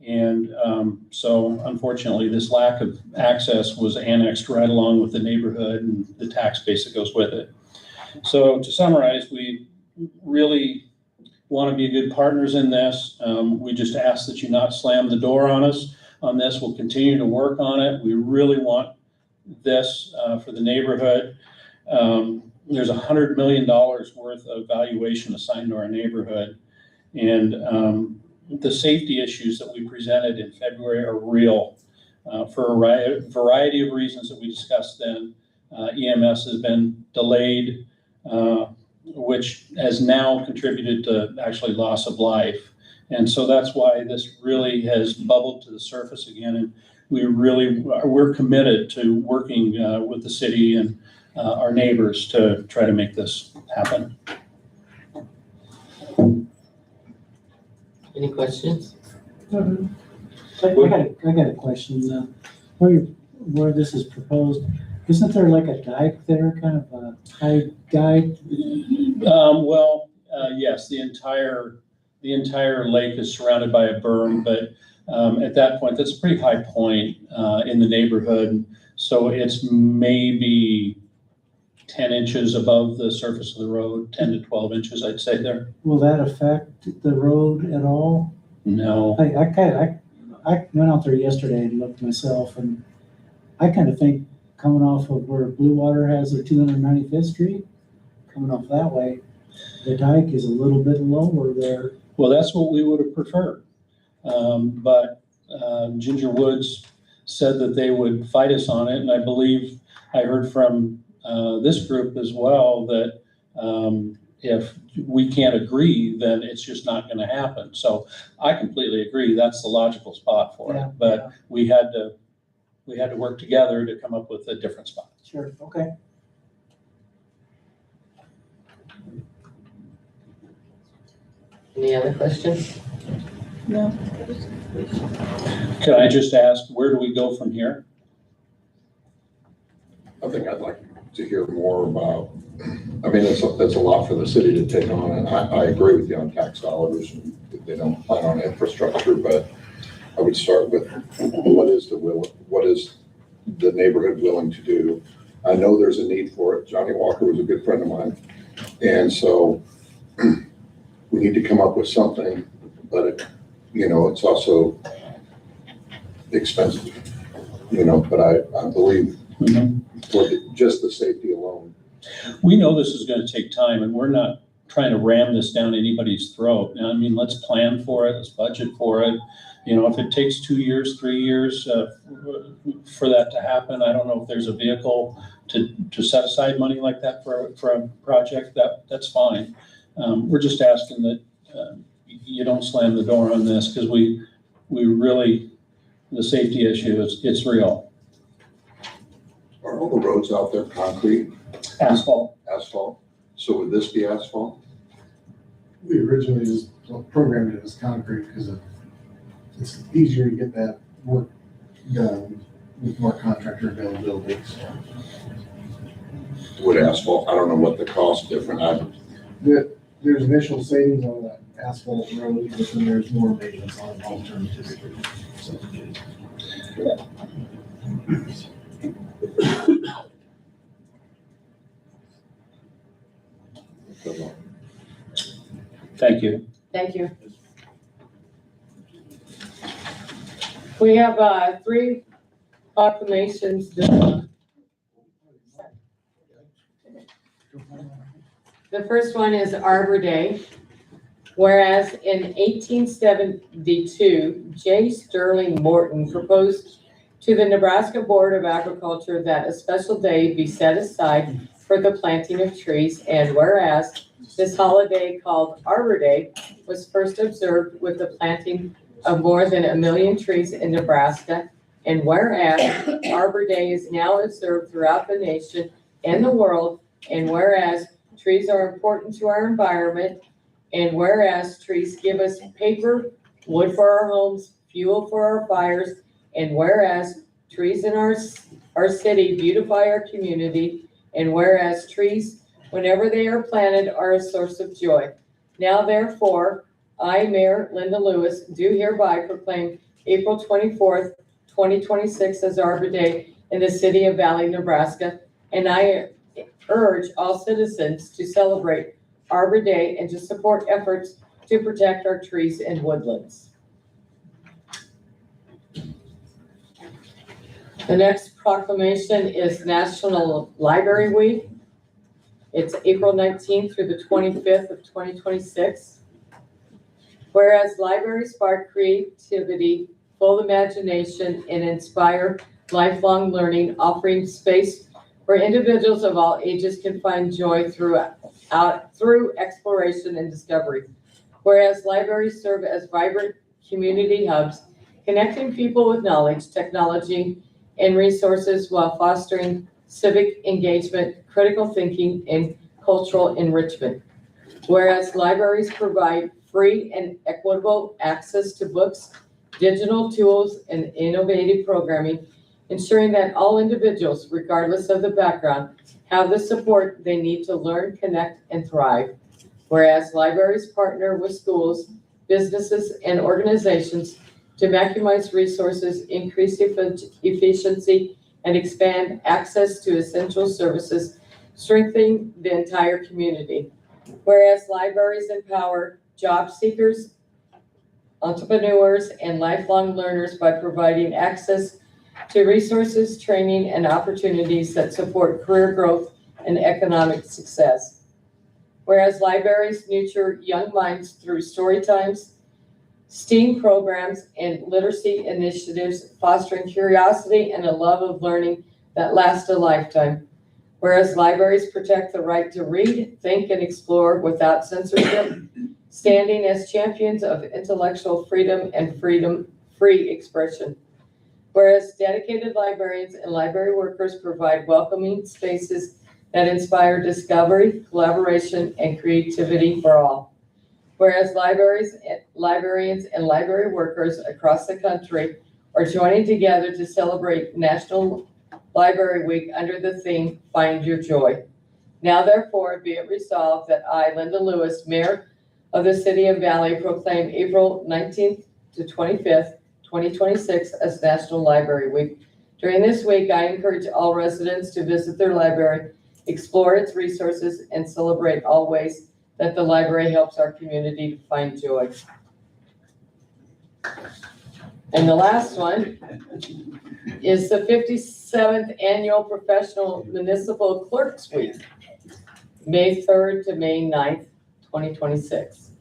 And so unfortunately, this lack of access was annexed right along with the neighborhood and the tax base that goes with it. So to summarize, we really want to be good partners in this. We just ask that you not slam the door on us on this. We'll continue to work on it. We really want this for the neighborhood. There's $100 million worth of valuation assigned to our neighborhood. And the safety issues that we presented in February are real for a variety of reasons that we discussed then. EMS has been delayed, which has now contributed to actually loss of life. And so that's why this really has bubbled to the surface again. And we're committed to working with the city and our neighbors to try to make this happen. Any questions? I got a question. Where this is proposed, isn't there like a dike there, kind of a high dike? Yes, the entire lake is surrounded by a berm, but at that point, that's a pretty high point in the neighborhood. So it's maybe 10 inches above the surface of the road, 10 to 12 inches, I'd say there. Will that affect the road at all? No. I went out there yesterday and looked myself, and I kind of think coming off of where Blue Water has their 295th Street, coming off that way, the dike is a little bit lower there. Well, that's what we would have preferred. But Ginger Woods said that they would fight us on it, and I believe I heard from this group as well that if we can't agree, then it's just not going to happen. So I completely agree. That's the logical spot for it. But we had to work together to come up with a different spot. Sure. Okay. Any other questions? No. Can I just ask, where do we go from here? I think I'd like to hear more about, that's a lot for the city to take on, and I agree with you on tax dollars, and they don't plan on infrastructure, but I would start with what is the neighborhood willing to do? I know there's a need for it. Johnny Walker was a good friend of mine, and so we need to come up with something, but it's also expensive, but I believe for just the safety alone. We know this is going to take time, and we're not trying to ram this down anybody's throat. Let's plan for it, let's budget for it. If it takes 2 years, 3 years for that to happen, I don't know if there's a vehicle to set aside money like that for a project, that's fine. We're just asking that you don't slam the door on this, because we really the safety issue, it's real. Are all the roads out there concrete, Asphalt. asphalt? So would this be asphalt? We originally just programmed it as concrete because it's easier to get that work done with more contractor availability. Would asphalt, I don't know what the cost difference, There's initial savings on the asphalt road, but then there's more maintenance on it long term typically. So, Thank you. Thank you. We have, 3 proclamations this month. The first one is Arbor Day. Whereas in 1872, J. Sterling Morton proposed to the Nebraska Board of Agriculture that a special day be set aside for the planting of trees, and whereas this holiday called Arbor Day was first observed with the planting of more than 1 million trees in Nebraska, and whereas Arbor Day is now observed throughout the nation and the world, and whereas trees are important to our environment, and whereas trees give us paper, wood for our homes, fuel for our fires, and whereas trees in our city beautify our community, and whereas trees, whenever they are planted, are a source of joy. Now therefore, I, Mayor Linda Lewis, do hereby proclaim April 24th, 2026 as Arbor Day in the city of Valley, Nebraska, and I urge all citizens to celebrate Arbor Day and to support efforts to protect our trees and woodlands. The next proclamation is National Library Week. It's April 19th through the 25th of 2026. Whereas libraries spark creativity, full imagination, and inspire lifelong learning, offering space where individuals of all ages can find joy through exploration and discovery. Whereas libraries serve as vibrant community hubs, connecting people with knowledge, technology, and resources while fostering civic engagement, critical thinking, and cultural enrichment. Whereas libraries provide free and equitable access to books, digital tools, and innovative programming, ensuring that all individuals, regardless of the background, have the support they need to learn, connect, and thrive. Whereas libraries partner with schools, businesses, and organizations to maximize resources, increase efficiency, and expand access to essential services, strengthening the entire community. Whereas libraries empower job seekers, entrepreneurs, and lifelong learners by providing access to resources, training, and opportunities that support career growth and economic success. Whereas libraries nurture young minds through story times, STEAM programs, and literacy initiatives, fostering curiosity and a love of learning that lasts a lifetime. Whereas libraries protect the right to read, think, and explore without censorship, standing as champions of intellectual freedom and free expression. Whereas dedicated librarians and library workers provide welcoming spaces that inspire discovery, collaboration, and creativity for all. Whereas librarians and library workers across the country are joining together to celebrate National Library Week under the theme, Find Your Joy. Now therefore be it resolved that I, Linda Lewis, Mayor of the City of Valley, proclaim April 19th to 25th, 2026 as National Library Week. During this week, I encourage all residents to visit their library, explore its resources, and celebrate all ways that the library helps our community to find joy. And the last one is the 57th Annual Professional Municipal Clerks Week, May 3rd to May 9th, 2026.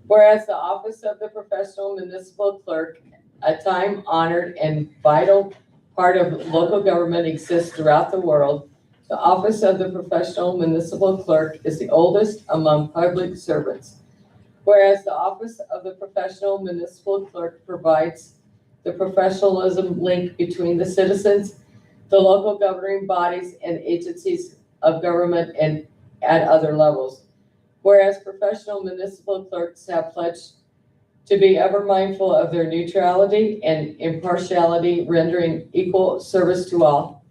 Whereas the Office of the Professional Municipal Clerk, a time-honored and vital part of local government, exists throughout the world, the Office of the Professional Municipal Clerk is the oldest among public servants. Whereas the Office of the Professional Municipal Clerk provides the professionalism link between the citizens, the local governing bodies and agencies of government and at other levels. Whereas professional municipal clerks have pledged to be ever mindful of their neutrality and impartiality, rendering equal service to all.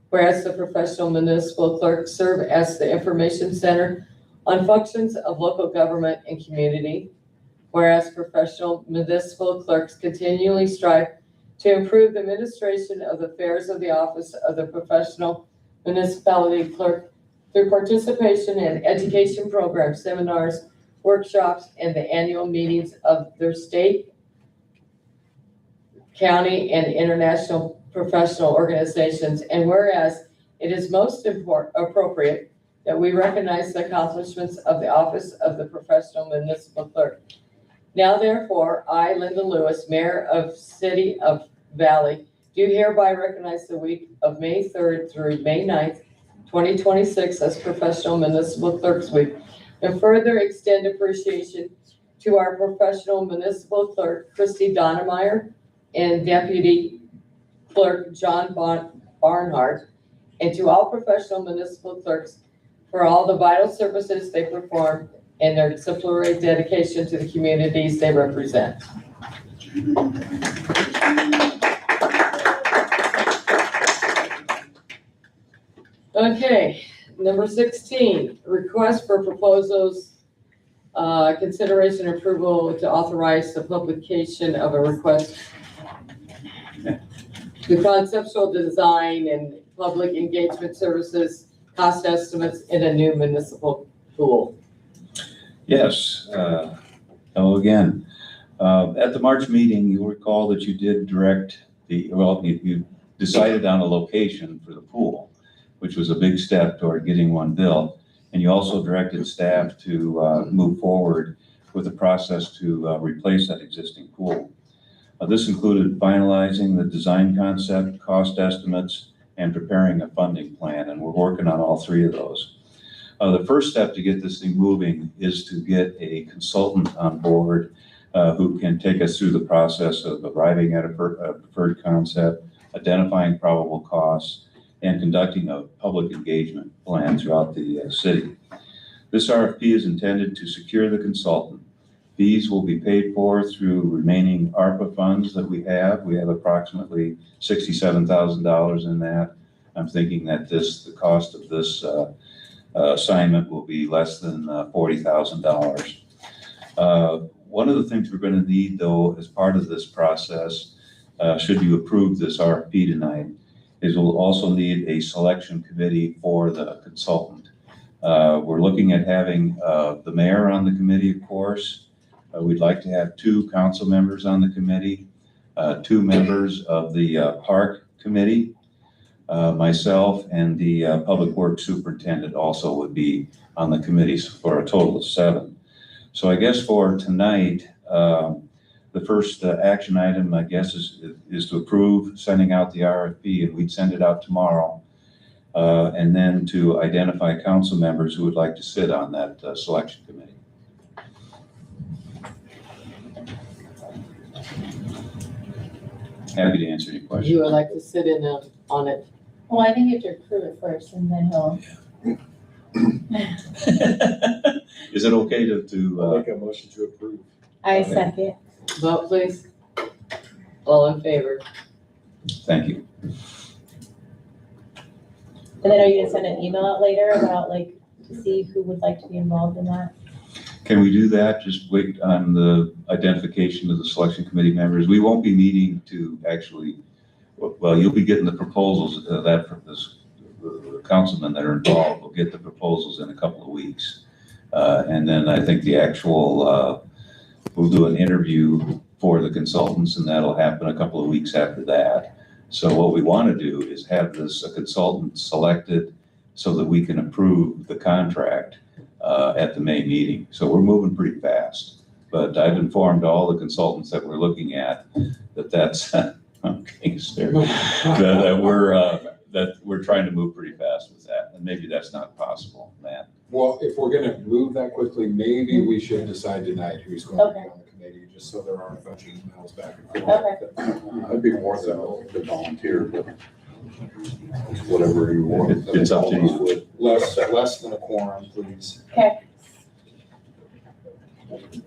Whereas the professional municipal clerks serve as the information center on functions of local government and community. Whereas professional municipal clerks continually strive to improve the administration of the affairs of the office of the professional municipality clerk through participation in education programs, seminars, workshops, and the annual meetings of their state, county, and international professional organizations. And whereas it is most appropriate that we recognize the accomplishments of the office of the professional municipal clerk. Now therefore, I, Linda Lewis, Mayor of City of Valley, do hereby recognize the week of May 3rd through May 9th, 2026 as Professional Municipal Clerks Week, and further extend appreciation to our professional municipal clerk, Christy Donnemeyer, and Deputy Clerk John Barnhart, and to all professional municipal clerks for all the vital services they perform and their exemplary dedication to the communities they represent. Okay, number 16, request for proposals, consideration and approval to authorize the publication of a request. The conceptual design and public engagement services, cost estimates in a new municipal pool. Yes, hello again. At the March meeting, you'll recall that you did direct you decided on a location for the pool, which was a big step toward getting one built. And you also directed staff to move forward with the process to replace that existing pool. This included finalizing the design concept, cost estimates, and preparing a funding plan, and we're working on all three of those. The first step to get this thing moving is to get a consultant on board who can take us through the process of arriving at a preferred concept, identifying probable costs, and conducting a public engagement plan throughout the city. This RFP is intended to secure the consultant. Fees will be paid for through remaining ARPA funds that we have. We have approximately $67,000 in that. I'm thinking that the cost of this assignment will be less than $40,000. One of the things we're going to need, though, as part of this process, should you approve this RFP tonight, is we'll also need a selection committee for the consultant. We're looking at having the mayor on the committee, of course. We'd like to have 2 council members on the committee, 2 members of the park committee, myself, and the public works superintendent also would be on the committees for a total of 7. So I guess for tonight, the first action item, I guess, is to approve sending out the RFP, and we'd send it out tomorrow. And then to identify council members who would like to sit on that selection committee. Happy to answer any questions. You would like to sit in on it. Well, I think you have to approve it first and then he'll. Is it okay to I'll make a motion to approve. I second. Vote, please. All in favor? Thank you. And then are you gonna send an email out later about like, to see who would like to be involved in that? Can we do that? Just wait on the identification of the selection committee members. We won't be meeting to actually, well, you'll be getting the proposals that from the councilmen that are involved will get the proposals in a couple of weeks. And then I think the actual, we'll do an interview for the consultants, and that'll happen a couple of weeks after that. So what we want to do is have this consultant selected so that we can approve the contract at the May meeting. So we're moving pretty fast. But I've informed all the consultants that we're looking at that's okay, sir, that we're trying to move pretty fast with that. And maybe that's not possible, Matt. Well, if we're gonna move that quickly, maybe we should decide tonight who's going to be on the committee, just just so there aren't a bunch of emails back and forth. I'd be more than volunteer, but whatever you want. It's up to you. Less than a quorum, please. Okay.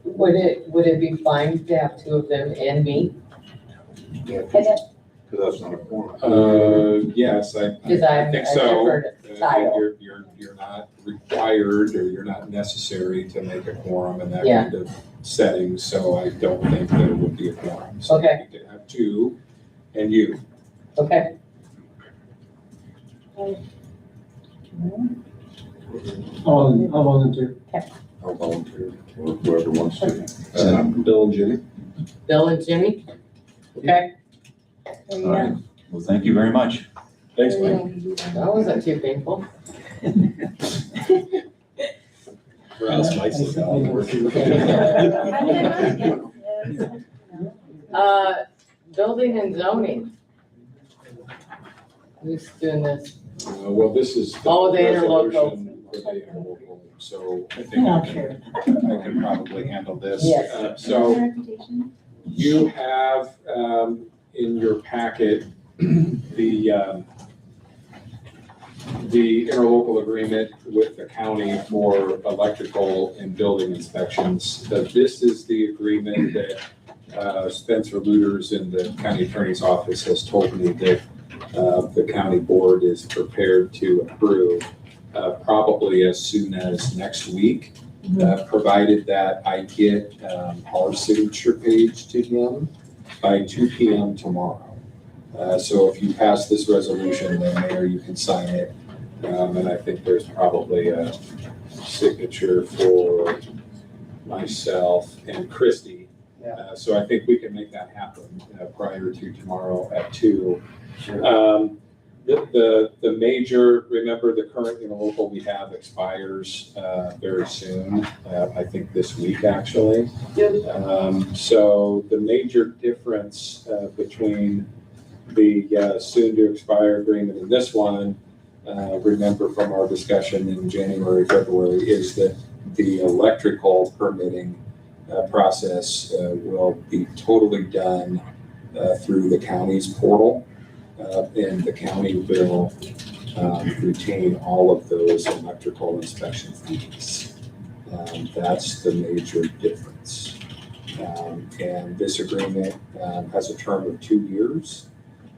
Would it be fine to have two of them and me? Yeah, Okay. because that's not a quorum. Yes, I Because I'm think a so. different title. You're not required or you're not necessary to make a quorum in that Yeah. kind of setting, so I don't think that it would be a quorum. So Okay. you can have two and you. Okay. I'll volunteer. I'll volunteer, or whoever wants to. Bill and Jimmy? Bill and Jimmy? Okay. There you All right. go. Well, thank you very much. Thanks, Mike. That wasn't too painful. Or else Mike's looking all Building and zoning. Who's doing this? Well, this is. Oh, the interlocal. resolution for the interlocal, so I think I can probably handle this. Yes. So you have, in your packet, the interlocal agreement with the county for electrical and building inspections. This is the agreement that Spencer Luters in the county attorney's office has told me that the county board is prepared to approve probably as soon as next week, provided that I get our signature page to him by 2 p.m. tomorrow. So if you pass this resolution, then Mayor, you can sign it. And I think there's probably a signature for myself and Christie. So I think we can make that happen prior to tomorrow at 2. The major, remember the current interlocal we have expires very soon, I think this week actually. So the major difference between the soon to expire agreement and this one, remember from our discussion in January, February, is that the electrical permitting process will be totally done through the county's portal. And the county will retain all of those electrical inspection fees. That's the major difference. And this agreement has a term of 2 years,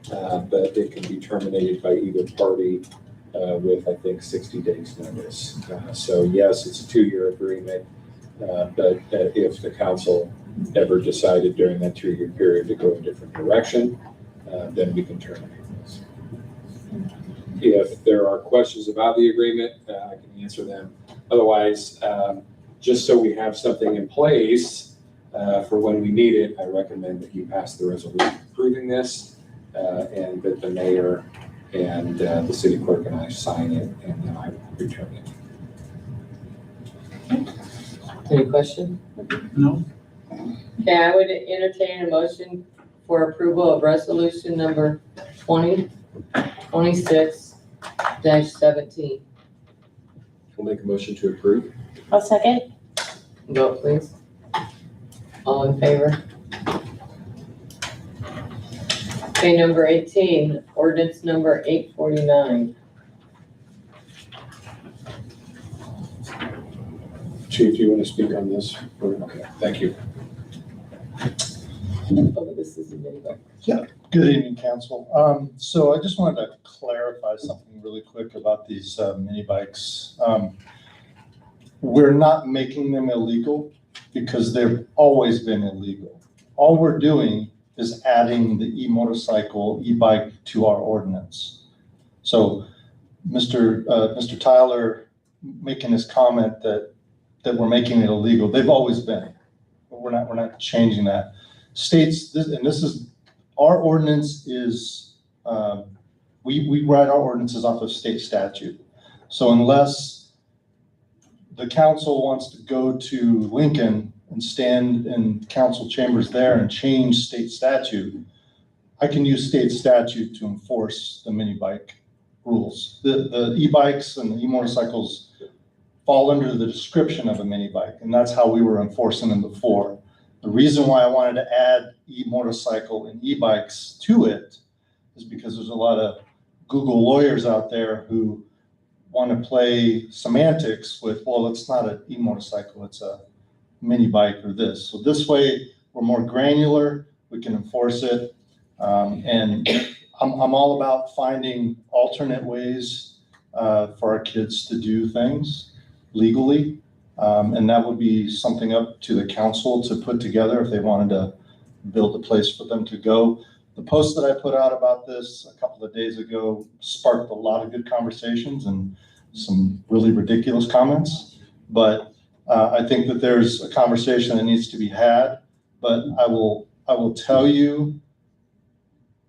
but it can be terminated by either party with, I think, 60 days notice. So yes, it's a 2-year agreement, but if the council ever decided during that 2-year period to go a different direction, then we can terminate this. If there are questions about the agreement, I can answer them. Otherwise, just so we have something in place for when we need it, I recommend that you pass the resolution approving this and that the mayor and the city clerk and I sign it, and then I will return it. Any question? No. Okay, I would entertain a motion for approval of resolution number 2026-17. We'll make a motion to approve. I'll second. Vote please. All in favor? Okay, number 18, ordinance number 849. Chief, do you want to speak on this? Okay, thank you. Oh, this is a video. Good evening, council. So I just wanted to clarify something really quick about these mini bikes. We're not making them illegal because they've always been illegal. All we're doing is adding the e-motorcycle, e-bike to our ordinance. So Mr. Tyler making his comment that we're making it illegal, they've always been. We're not changing that. States, and this is, our ordinance is, we write our ordinances off of state statute. So unless the council wants to go to Lincoln and stand in council chambers there and change state statute, I can use state statute to enforce the mini bike rules. The e-bikes and the e-motorcycles fall under the description of a mini bike, and that's how we were enforcing them before. The reason why I wanted to add e-motorcycle and e-bikes to it is because there's a lot of Google lawyers out there who want to play semantics with, well, it's not an e-motorcycle, it's a mini bike or this. So this way, we're more granular, we can enforce it. And I'm all about finding alternate ways for our kids to do things legally. And that would be something up to the council to put together if they wanted to build a place for them to go. The post that I put out about this a couple of days ago sparked a lot of good conversations and some really ridiculous comments. But I think that there's a conversation that needs to be had. But I will tell you,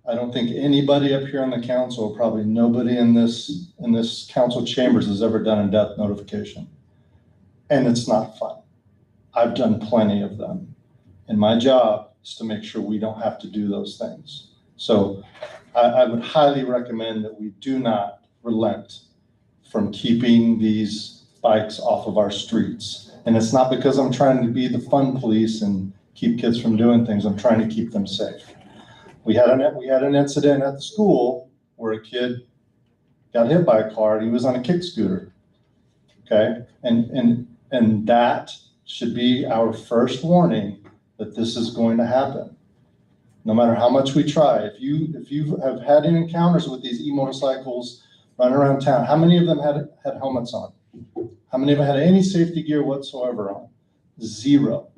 I don't think anybody up here on the council, probably nobody in this council chambers has ever done a death notification. And it's not fun. I've done plenty of them. And my job is to make sure we don't have to do those things. So I would highly recommend that we do not relent from keeping these bikes off of our streets. And it's not because I'm trying to be the fun police and keep kids from doing things. I'm trying to keep them safe. We had an incident at the school where a kid got hit by a car and he was on a kick scooter. Okay, and that should be our first warning that this is going to happen. No matter how much we try, if you have had any encounters with these e-motorcycles running around town, how many of them had helmets on? How many of them had any safety gear whatsoever on? Zero.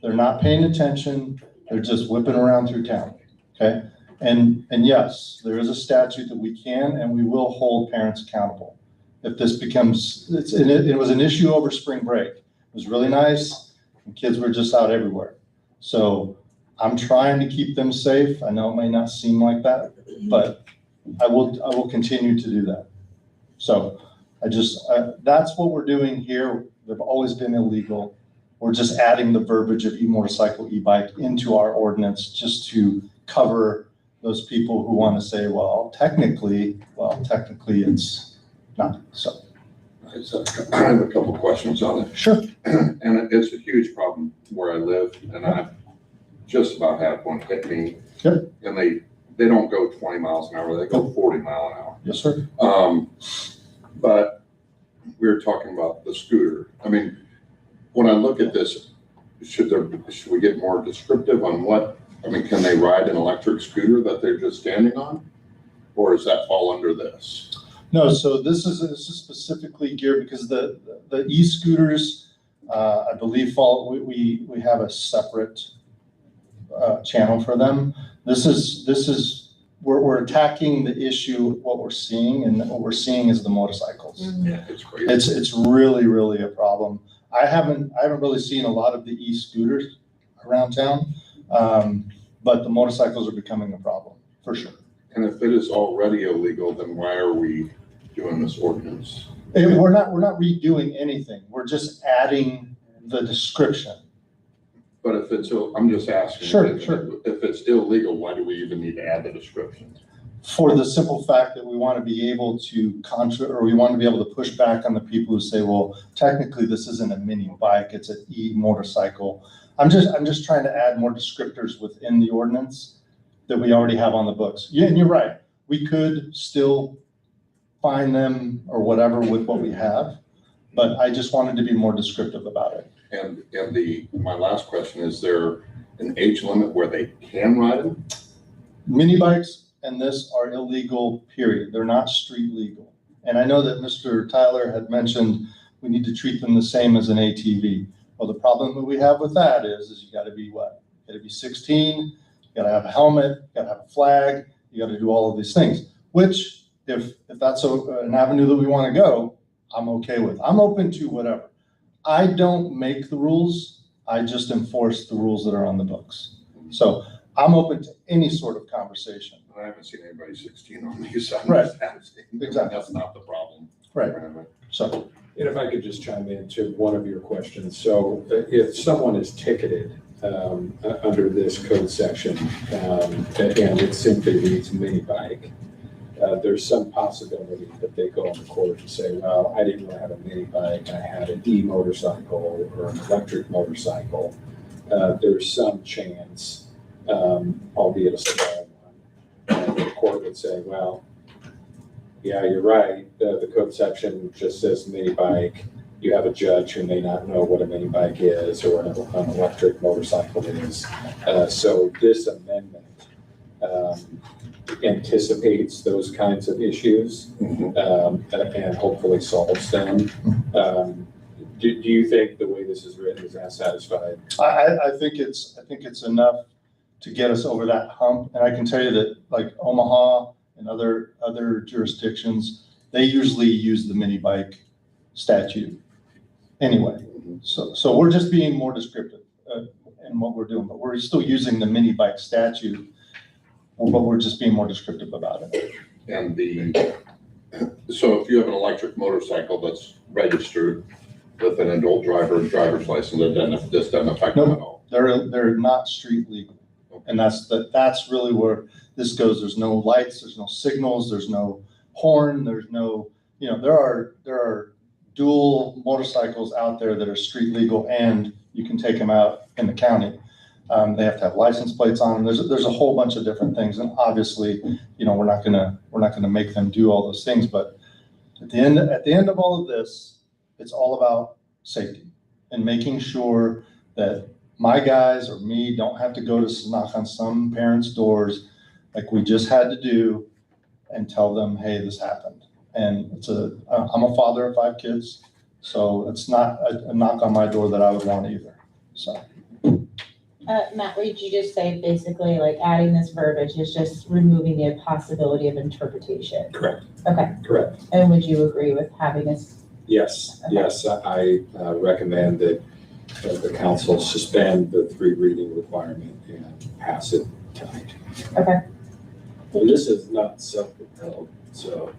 They're not paying attention. They're just whipping around through town. Okay, and yes, there is a statute that we can and we will hold parents accountable. If this becomes, it was an issue over spring break. It was really nice and kids were just out everywhere. So I'm trying to keep them safe. I know it may not seem like that, but I will continue to do that. So that's what we're doing here. They've always been illegal. We're just adding the verbiage of e-motorcycle, e-bike into our ordinance just to cover those people who want to say, well, technically it's not. So I have a couple of questions on it. Sure. And it's a huge problem where I live, and I've just about had one hit me. Yep. And they don't go 20 miles an hour, they go 40 mile an hour. Yes, sir. But we were talking about the scooter. I mean, when I look at this, should we get more descriptive on what, I mean, can they ride an electric scooter that they're just standing on? Or does that fall under this? No, so this is specifically geared because the e-scooters, I believe we have a separate channel for them. This is we're attacking the issue, what we're seeing, and what we're seeing is the motorcycles. Yeah, it's crazy. It's really a problem. I haven't really seen a lot of the e-scooters around town, but the motorcycles are becoming a problem for sure. And if it is already illegal, then why are we doing this ordinance? We're not redoing anything. We're just adding the description. But if it's, I'm just asking. Sure. If it's illegal, why do we even need to add the description? For the simple fact that we want to be able to we want to be able to push back on the people who say, well, technically this isn't a mini bike, it's an e-motorcycle. I'm just trying to add more descriptors within the ordinance that we already have on the books. Yeah, and you're right. We could still find them or whatever with what we have, but I just wanted to be more descriptive about it. And my last question, is there an age limit where they can ride them? Mini bikes and this are illegal, period. They're not street legal. And I know that Mr. Tyler had mentioned we need to treat them the same as an ATV. Well, the problem that we have with that is you gotta be what? You gotta be 16, you gotta have a helmet, you gotta have a flag, you gotta do all of these things, which if that's an avenue that we wanna go, I'm okay with. I'm open to whatever. I don't make the rules, I just enforce the rules that are on the books. So I'm open to any sort of conversation. I haven't seen anybody 16 on these. Right. Exactly. That's not the problem. Right. So. And if I could just chime in to one of your questions. So if someone is ticketed under this code section and it simply reads mini bike, there's some possibility that they go on the court and say, well, I didn't have a mini bike, I had an e-motorcycle or an electric motorcycle. there's some chance, albeit a small one, the court would say, well, yeah, you're right, the code section just says mini bike. You have a judge who may not know what a mini bike is or what an electric motorcycle is. So this amendment anticipates those kinds of issues and hopefully solves them. Do you think the way this is written is that satisfied? I think it's enough to get us over that hump. And I can tell you that like Omaha and other jurisdictions, they usually use the mini bike statute anyway. So we're just being more descriptive in what we're doing, but we're still using the mini bike statute, but we're just being more descriptive about it. And so if you have an electric motorcycle that's registered with an adult driver's license, this doesn't affect them at all? They're not street legal. And that's really where this goes. There's no lights, there's no signals, there's no horn, there's no, there are dual motorcycles out there that are street legal and you can take them out in the county. They have to have license plates on them. There's a whole bunch of different things. And obviously, we're not gonna make them do all those things, but at the end of all of this, it's all about safety and making sure that my guys or me don't have to go to knock on some parents' doors like we just had to do and tell them, hey, this happened. And I'm a father of 5 kids, so it's not a knock on my door that I would want either, so. Matt, what did you just say? Basically, like adding this verbiage is just removing the possibility of interpretation. Correct. Okay. Correct. And would you agree with having this? Yes, yes, I recommend that the council suspend the 3 reading requirement and pass it tonight. Okay. Well, this is not self-propelled, so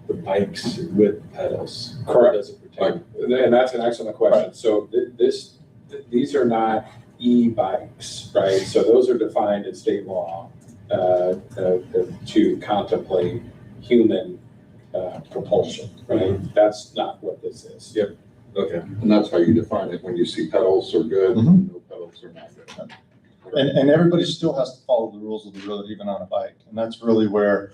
the bikes with pedals. Correct. Doesn't protect. And that's an excellent question. So these are not e-bikes, right? So those are defined in state law to contemplate human propulsion, right? That's not what this is. Yep. Okay. And that's how you define it. When you see pedals are good, no pedals are not good. And everybody still has to follow the rules of the road, even on a bike. And that's really where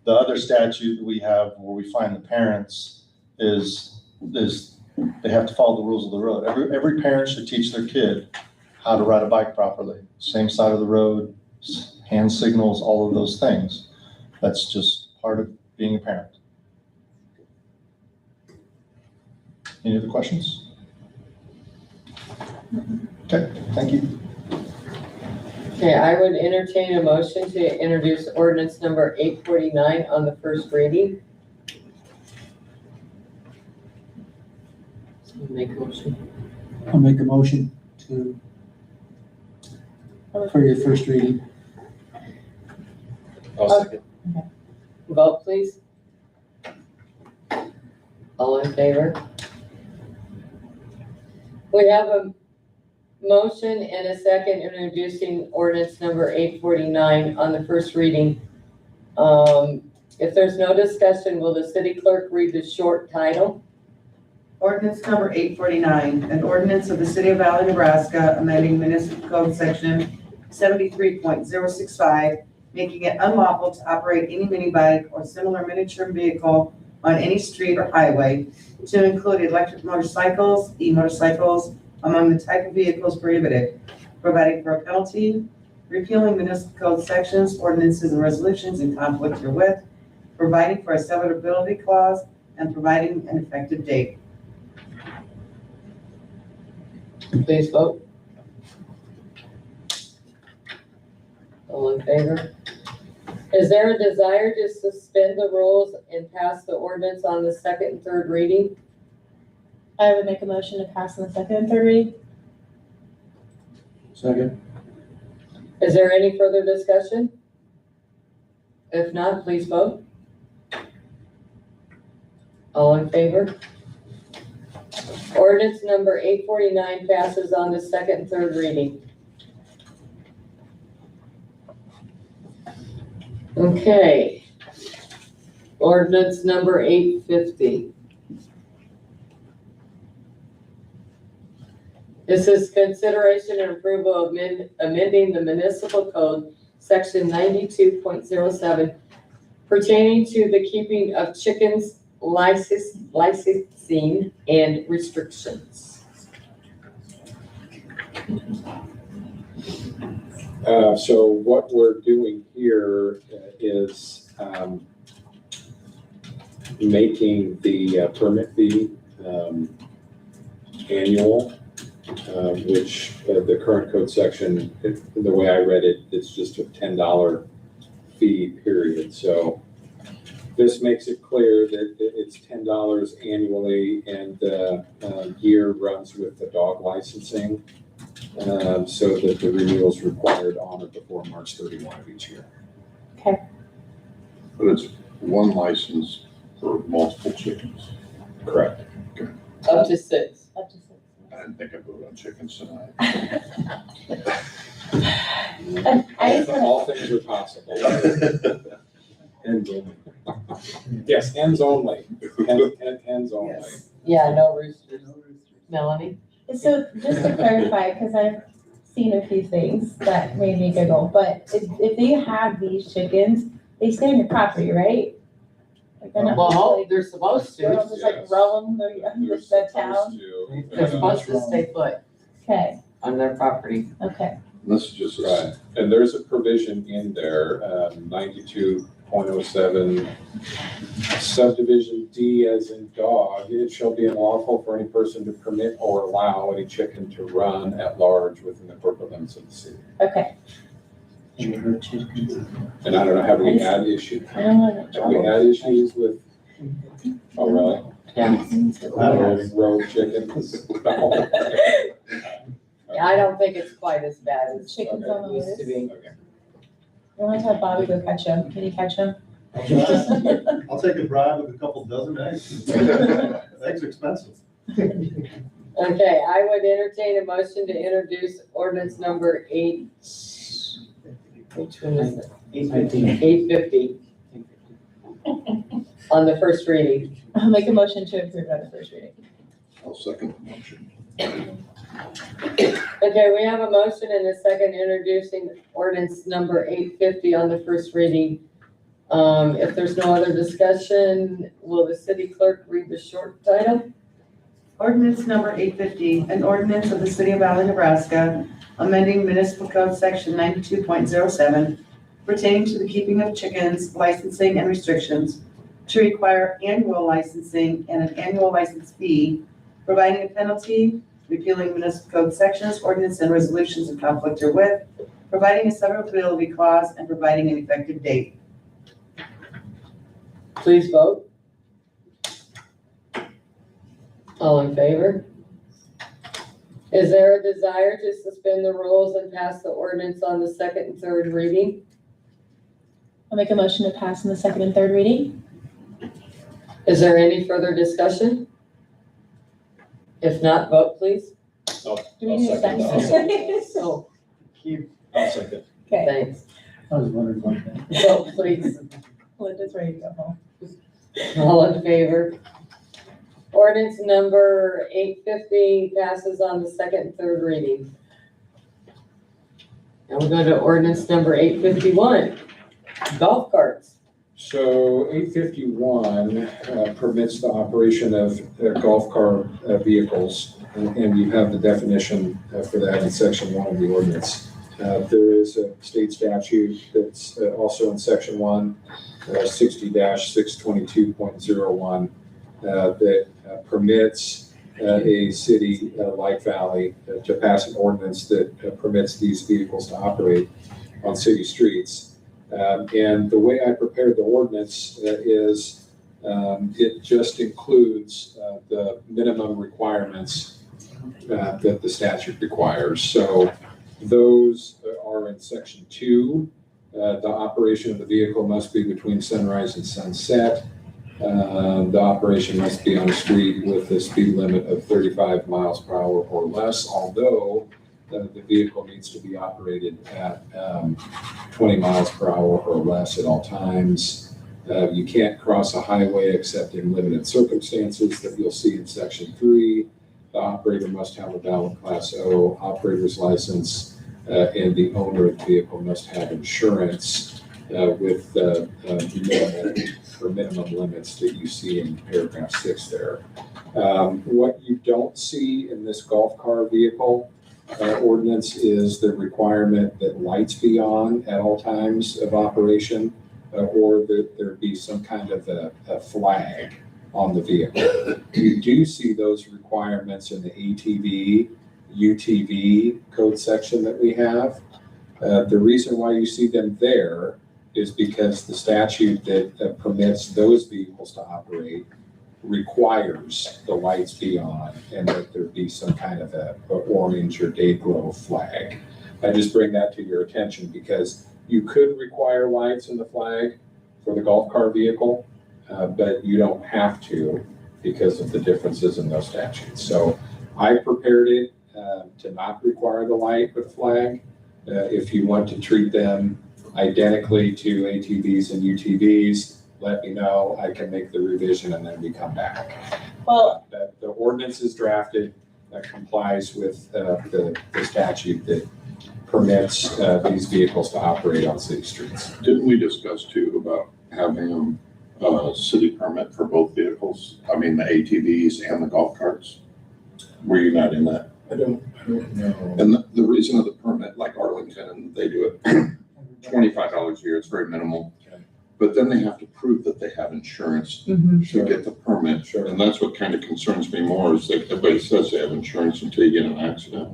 the other statute we have, where we find the parents, is they have to follow the rules of the road. Every parent should teach their kid how to ride a bike properly. Same side of the road, hand signals, all of those things. That's just part of being a parent. Any other questions? Okay, thank you. Okay, I would entertain a motion to introduce ordinance number 849 on the first reading. Someone make a motion. I'll make a motion for your first reading. I'll second. Vote, please. All in favor? We have a motion and a second introducing ordinance number 849 on the first reading. If there's no discussion, will the city clerk read the short title? Ordinance number 849, an ordinance of the City of Valley, Nebraska, amending municipal code section 73.065, making it unlawful to operate any mini bike or similar miniature vehicle on any street or highway, to include electric motorcycles, e-motorcycles, among the type of vehicles prohibited, providing for a penalty, repealing municipal code sections, ordinances, and resolutions in conflict herewith, providing for a severability clause, and providing an effective date. Please vote. All in favor? Is there a desire to suspend the rules and pass the ordinance on the second and third reading? I would make a motion to pass on the second and third reading. Second. Is there any further discussion? If not, please vote. All in favor? Ordinance number 849 passes on to second and third reading. Okay. Ordinance number 850. This is consideration and approval of amending the municipal code, section 92.07, pertaining to the keeping of chickens, licensing and restrictions. So what we're doing here is making the permit fee annual, which the current code section, the way I read it, it's just a $10 fee period. So this makes it clear that it's $10 annually, and the year runs with the dog licensing, so that the renewal is required on or before March 31 of each year. But it's one license for multiple chickens. Correct. Up to 6. Up to 6. I didn't think I'd vote on chickens tonight. I just wanna- All things are possible. Hens only. Yes, hens only. Hens only. Yeah, no roosters. Melanie? So just to clarify, because I've seen a few things that made me giggle, but if they have these chickens, they stay on your property, right? Like they're not Well, like, they're supposed they're to. just like roam the town? They're supposed to stay put Okay, on their property. okay. This is just. Right, and there's a provision in there, 92.07, subdivision D as in dog, it shall be unlawful for any person to permit or allow any chicken to run at large within the corporate limits of the city. Okay. And I don't know, have we had issues? I don't want to Have we had issues with, oh, really? Yeah. Rogue chickens? Yeah, I don't think it's quite as bad as Chickens on the it used to be. I want to have Bobby go catch them. Can you catch them? I'll take a bribe of a couple dozen eggs. Eggs are expensive. Okay, I would entertain a motion to introduce ordinance number 8. Which one is it? 850. On the first reading. I'll make a motion to approve on the first reading. I'll second the motion. Okay, we have a motion and a second introducing ordinance number 850 on the first reading. If there's no other discussion, will the city clerk read the short title? Ordinance number 850, an ordinance of the City of Valley, Nebraska, amending municipal code section 92.07 pertaining to the keeping of chickens, licensing and restrictions, to require annual licensing and an annual license fee, providing a penalty, repealing municipal code sections, ordinance and resolutions in conflict herewith, providing a severability clause, and providing an effective date. Please vote. All in favor? Is there a desire to suspend the rules and pass the ordinance on the second and third reading? I'll make a motion to pass in the second and third reading. Is there any further discussion? If not, vote please. Do we need a second? Oh, I'll second. Okay, thanks. I was wondering about that. Vote please. Linda's ready to go home. All in favor? Ordinance number 850 passes on the second and third reading. Now we'll go to ordinance number 851, golf carts. So 851 permits the operation of golf cart vehicles, and you have the definition for that in section 1 of the ordinance. There is a state statute that's also in section 1, 60-622.01, that permits a city like Valley to pass an ordinance that permits these vehicles to operate on city streets. And the way I prepared the ordinance is it just includes the minimum requirements that the statute requires. So those are in section 2. The operation of the vehicle must be between sunrise and sunset. The operation must be on a street with a speed limit of 35 miles per hour or less, although the vehicle needs to be operated at 20 miles per hour or less at all times. You can't cross a highway except in limited circumstances that you'll see in section 3. the operator must have a valid Class O operator's license, and the owner of the vehicle must have insurance with minimum limits that you see in paragraph 6 there. What you don't see in this golf car vehicle ordinance is the requirement that lights be on at all times of operation, or that there be some kind of a flag on the vehicle. You do see those requirements in the ATV, UTV code section that we have. The reason why you see them there is because the statute that permits those vehicles to operate requires the lights be on and that there be some kind of a orange or day glow flag. I just bring that to your attention because you could require lights in the flag for the golf car vehicle, but you don't have to because of the differences in those statutes. So I prepared it to not require the light with flag. If you want to treat them identically to ATVs and UTVs, let me know. I can make the revision and then we come back. Well, The ordinance is drafted that complies with the statute that permits these vehicles to operate on city streets. Didn't we discuss too about having a city permit for both vehicles? I mean, the ATVs and the golf carts? Were you not in that? I don't know. And the reason of the permit, like Arlington, they do it $25 a year, it's very minimal. But then they have to prove that they have insurance to get the permit. Sure. And that's what kind of concerns me more is that everybody says they have insurance until you get in an accident.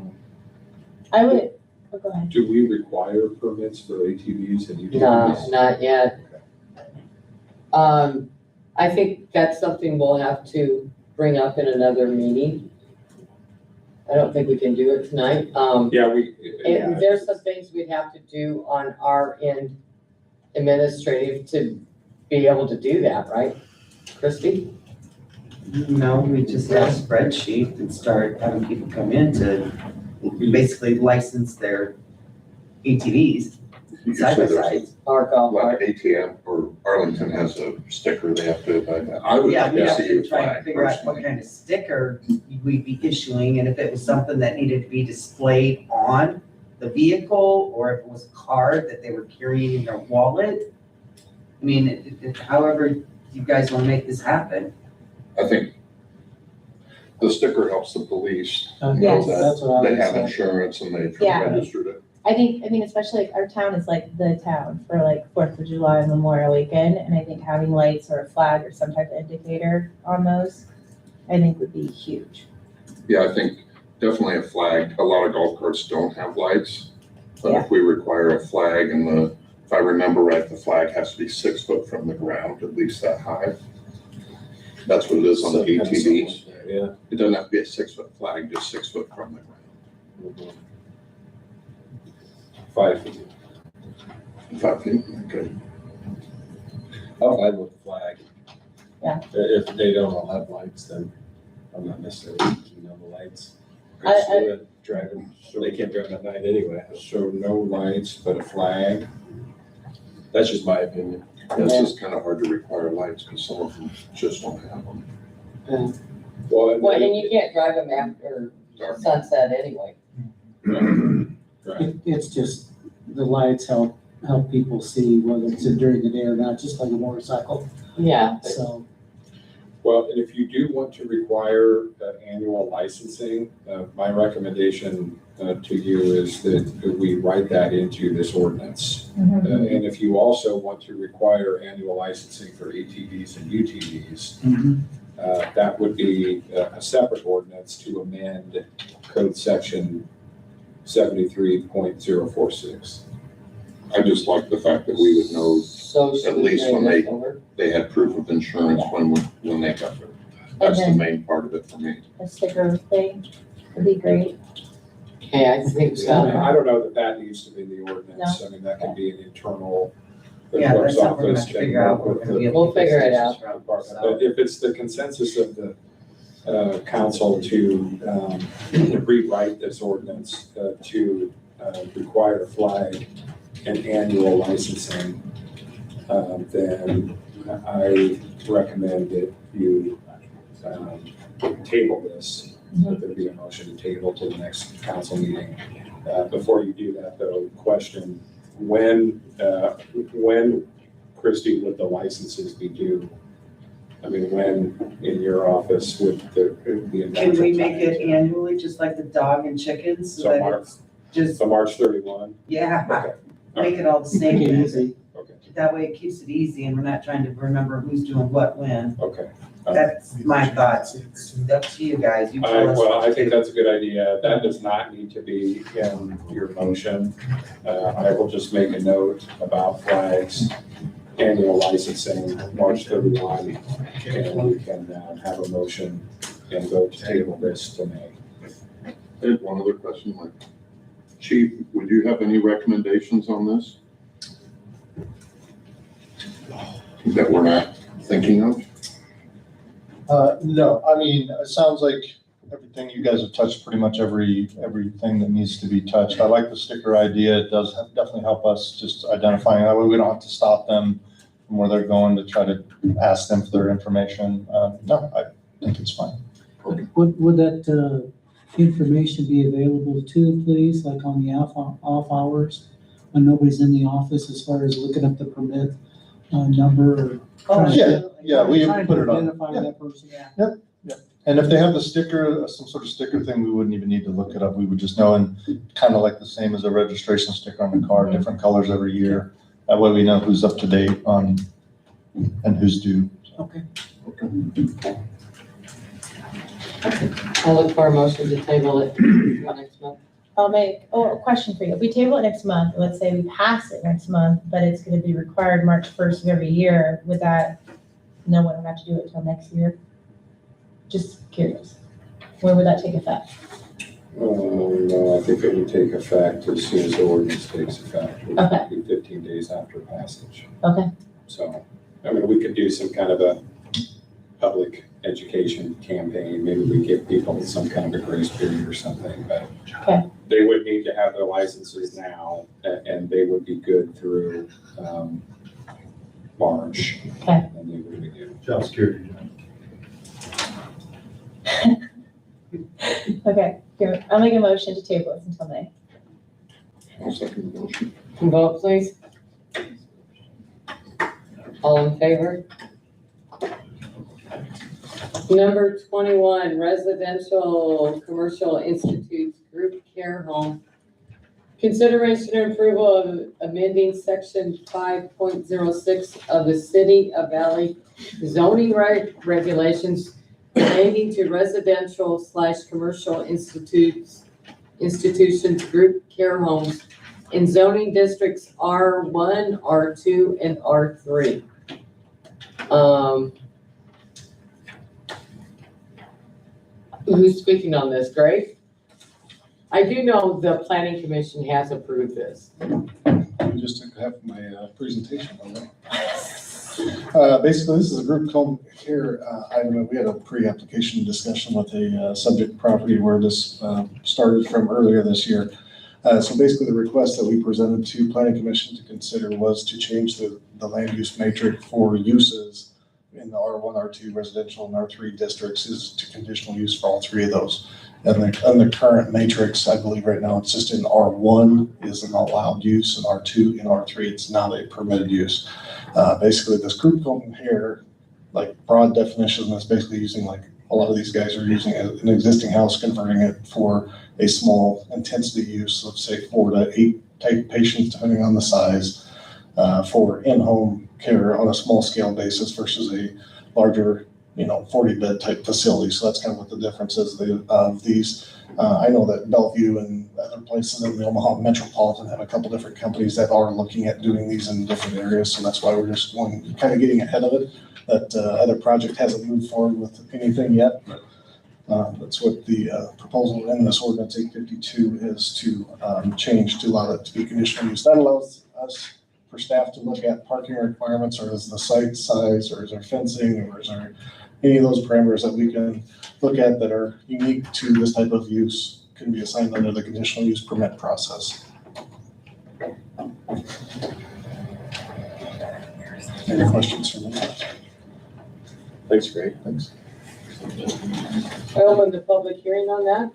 I would, oh, go ahead. Do we require permits for ATVs and UTVs? No, not yet. I think that's something we'll have to bring up in another meeting. I don't think we can do it tonight. And there's some things we'd have to do on our end administrative to be able to do that, right? Christie? No, we just have a spreadsheet and start having people come in to basically license their ATVs, side by side. Or golf Like cart. ATM or Arlington has a sticker they have to abide by. I would Yeah, like we to have see to a try and flag figure out what personally. kind of sticker we'd be issuing, and if it was something that needed to be displayed on the vehicle, or if it was a card that they were carrying in their wallet. I mean, however you guys want to make this happen. I think the sticker helps the police know Yes. That's what I that they would have say. insurance and they've Yeah. registered it. I mean, especially like our town is like the town for like 4th of July and Memorial Weekend. And I think having lights or a flag or some type of indicator on those, I think would be huge. Yeah, I think definitely a flag. A lot of golf carts don't have lights. But if we require a flag and if I remember right, the flag has to be 6 foot from the ground, at least that high. That's what it is on the ATVs. Yeah. It doesn't have to be a 6 foot flag, just 6 foot from the ground. 5 feet. 5 feet, okay. I'm fine with the flag. Yeah. If they don't all have lights, then I'm not necessarily keen on the lights. I- Driving, they can't drive at night anyway. So no lights, but a flag. That's just my opinion. It's just kind of hard to require lights because some of them just don't have them. Well, and you can't drive them after sunset anyway. It's just, the lights help people see whether it's during the day or not, just like a motorcycle, Yeah. so. Well, and if you do want to require annual licensing, my recommendation to you is that we write that into this ordinance. And if you also want to require annual licensing for ATVs and UTVs, that would be a separate ordinance to amend code section 73.046. I just like the fact that we would know So should at we least bring when this over? they had proof of insurance when they got it. That's the main part of it for me. A sticker thing would be great. Okay, I think so. I don't know that needs to be in the ordinance. I mean, that could be an internal. the Yeah, clerk's that's something we're gonna office have to can figure out. work We're with gonna be able We'll to figure it fix out. this around, But so. if it's the consensus of the council to rewrite this ordinance to require a flag and annual licensing, then I recommend that you table this that there be a motion to table to the next council meeting. Before you do that, though, question, when, Christie, would the licenses be due? I mean, when in your office would the Can we make time? it annually, just like the dog and chickens, so So that March, it's just, so March 31? yeah, Okay. make it all the same. Make it easy. Okay, That way it keeps it easy and we're not trying to remember who's doing what when. okay. That's my thoughts. It's up to you guys. You tell us. Well, I think that's a good idea. That does not need to be in your motion. I will just make a note about flags, annual licensing, March 31, and we can have a motion and vote to table this to May. I had one other question, Mike. Chief, would you have any recommendations on this? That we're not thinking of? No, I mean, it sounds like everything you guys have touched, pretty much everything that needs to be touched. I like the sticker idea. It does definitely help us just identifying, that way we don't have to stop them from where they're going to try to ask them for their information. No, I think it's fine. Would that information be available to the police, like on the off hours, when nobody's in the office, as far as looking up the permit number or? Yeah, we trying to put it on. Identify that person. And if they have the sticker, some sort of sticker thing, we wouldn't even need to look it up. We would just know, and kind of like the same as a registration sticker on the car, different colors every year. That way we know who's up to date on and who's due. Okay. I'll look for a motion to table it next month. A question for you. If we table it next month, let's say we pass it next month, but it's gonna be required March 1st of every year, would that, no one would have to do it until next year? Just curious. When would that take effect? No, I think it would take effect as soon as the ordinance takes effect. Which Okay. would be 15 days after passage. Okay. So, I mean, we could do some kind of a public education campaign. Maybe we give people some kind of a grace period or something, but Okay. they would need to have their licenses now, and they would be good through March. Okay. And they would be good. Job security. Okay, good. I'll make a motion to table this until May. I'll second the motion. Vote, please. All in favor? Number 21, residential commercial institutes group care home. Consideration and approval of amending section 5.06 of the City of Valley zoning regulations relating to residential/commercial institutions group care homes in zoning districts R1, R2, and R3. Who's speaking on this, Greg? I do know the planning commission has approved this. Just to have my presentation on that. Basically, this is a group home care item. We had a pre-application discussion with a subject property where this started from earlier this year. So basically, the request that we presented to planning commission to consider was to change the land use matrix for uses in the R1, R2 residential and R3 districts is to conditional use for all three of those. And the current matrix, I believe right now, it's just in R1 is an allowed use, and R2 and R3, it's not a permitted use. Basically, this group home here, like broad definition, is basically using, like a lot of these guys are using an existing house, converting it for a small intensity use of say 4 to 8 type patients, depending on the size, for in-home care on a small scale basis versus a larger, 40 bed type facility. So that's kind of what the difference is of these. I know that Bellevue and other places in the Omaha metropolitan have a couple different companies that are looking at doing these in different areas. So that's why we're just kind of getting ahead of it. That other project hasn't moved forward with anything yet, but that's what the proposal in this ordinance 852 is to change to allow it to be conditional use. That allows us for staff to look at parking requirements, or is the site size, or is there fencing, or is there any of those parameters that we can look at that are unique to this type of use can be assigned under the conditional use permit process. Any questions for me? Thanks, Greg. Thanks. I open the public hearing on that.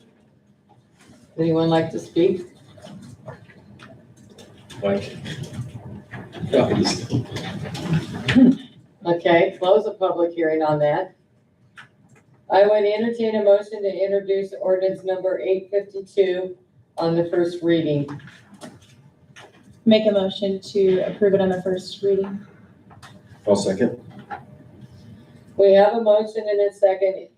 Anyone like to speak? Mike? Okay, close the public hearing on that. I would entertain a motion to introduce ordinance number 852 on the first reading. Make a motion to approve it on the first reading. I'll second. We have a motion and a second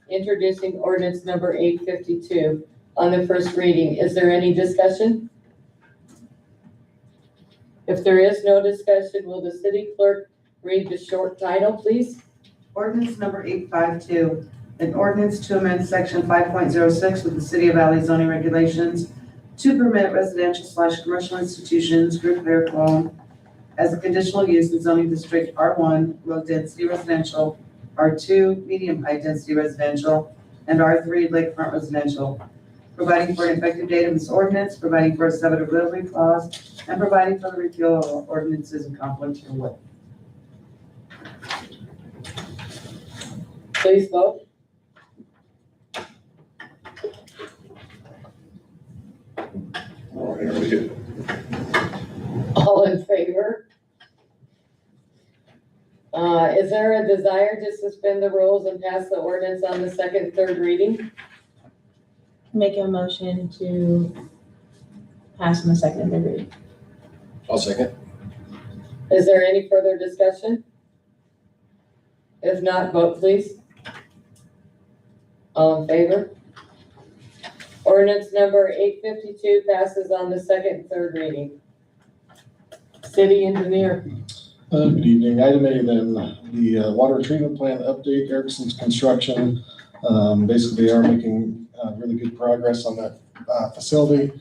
introducing ordinance number 852 on the first reading. Is there any discussion? If there is no discussion, will the city clerk read the short title, please? Ordinance number 852, an ordinance to amend section 5.06 with the City of Valley zoning regulations to permit residential/commercial institutions, group air cologne, as a conditional use in zoning district R1, low density residential, R2, medium high density residential, and R3, lakefront residential, providing for an effective date of this ordinance, providing for a severability clause, and providing for the repeal of ordinances in conflict herewith. Please vote. All in favor? Is there a desire to suspend the rules and pass the ordinance on the second and third reading? Make a motion to pass on the second and third reading. I'll second. Is there any further discussion? If not, vote please. All in favor? Ordinance number 852 passes on the second and third reading. City engineer. Good evening. Item A then, the water treatment plant update, Erickson's construction. Basically, they are making really good progress on that facility.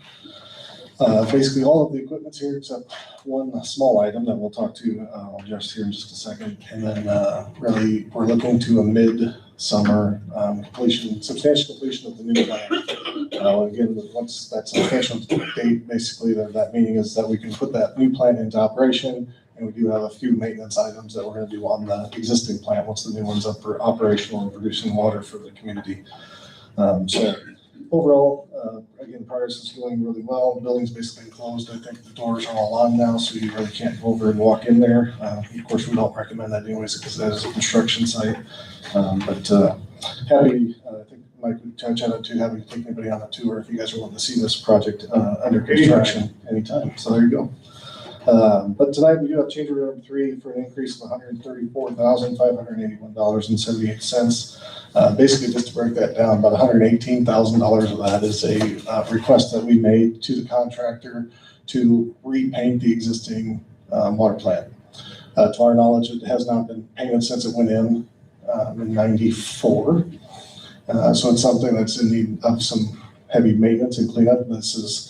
Basically, all of the equipment's here except one small item that we'll talk to, I'll address here in just a second. And then really, we're looking to a mid-summer completion, substantial completion of the new plant. Again, once that's an official date, basically that meaning is that we can put that new plant into operation. And we do have a few maintenance items that we're going to do on the existing plant once the new one's up for operational and producing water for the community. So overall, again, progress is going really well. The building's basically closed. I think the doors are all on now, so you really can't go over and walk in there. Of course, we don't recommend that anyways because that is a construction site. But happy, I think Mike would touch on it too, having to take anybody on a tour if you guys are wanting to see this project under construction anytime. So there you go. But tonight we do have change order number 3 for an increase of $134,581.78. Basically, just to break that down, about $118,000 of that is a request that we made to the contractor to repaint the existing water plant. To our knowledge, it has not been painted since it went in 94. So it's something that's in need of some heavy maintenance and cleanup. This is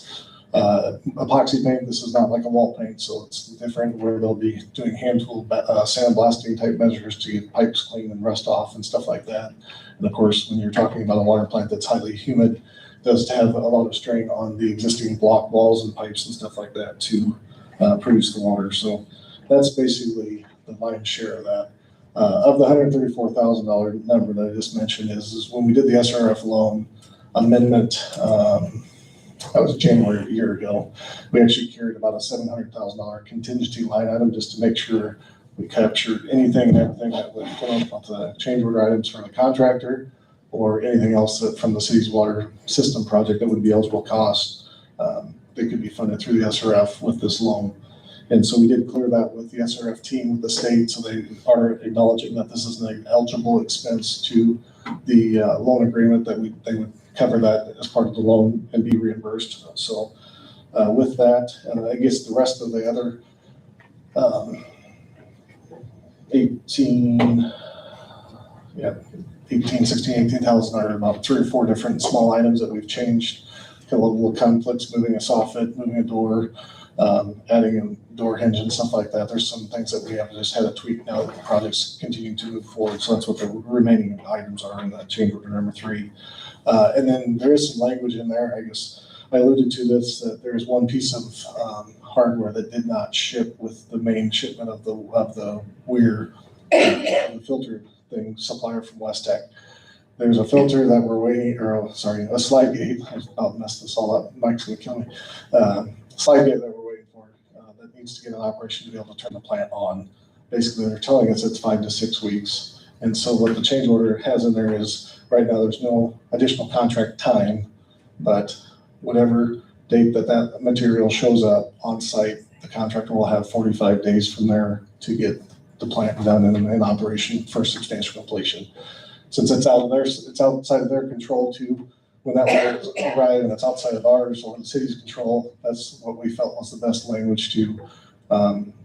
epoxy paint. This is not like a wall paint, so it's different where they'll be doing hand tool sandblasting type measures to get pipes clean and rust off and stuff like that. And of course, when you're talking about a water plant that's highly humid, it does have a lot of strain on the existing block walls and pipes and stuff like that to produce the water. So that's basically the lion's share of that. Of the $134,000 number that I just mentioned is when we did the SRF loan amendment, that was January of a year ago. We actually carried about a $700,000 contingency line item just to make sure we captured anything and everything that would come up with the change order items from the contractor or anything else that from the city's water system project that would be eligible costs. They could be funded through the SRF with this loan. And so we did clear that with the SRF team with the state, so they are acknowledging that this is an eligible expense to the loan agreement that they would cover that as part of the loan and be reimbursed. So with that, I guess the rest of the other 18,000 are about 3 or 4 different small items that we've changed. A little conflicts, moving a soffit, moving a door, adding a door hinge and stuff like that. There's some things that we have just had a tweak now that the project's continuing to move forward. So that's what the remaining items are in that change order number 3. And then there is some language in there. I guess I alluded to this, that there's one piece of hardware that did not ship with the main shipment of the weir, the filter thing supplier from West Tech. There's a filter that we're waiting, a slide gate, I'll mess this all up, Mike's gonna kill me. Slide gate that we're waiting for, that needs to get in operation to be able to turn the plant on. Basically, they're telling us it's 5 to 6 weeks. And so what the change order has in there is, right now, there's no additional contract time, but whatever date that material shows up on site, the contractor will have 45 days from there to get the plant done and in operation for substantial completion. Since it's outside of their control too, when that will arrive and it's outside of ours or the city's control, that's what we felt was the best language to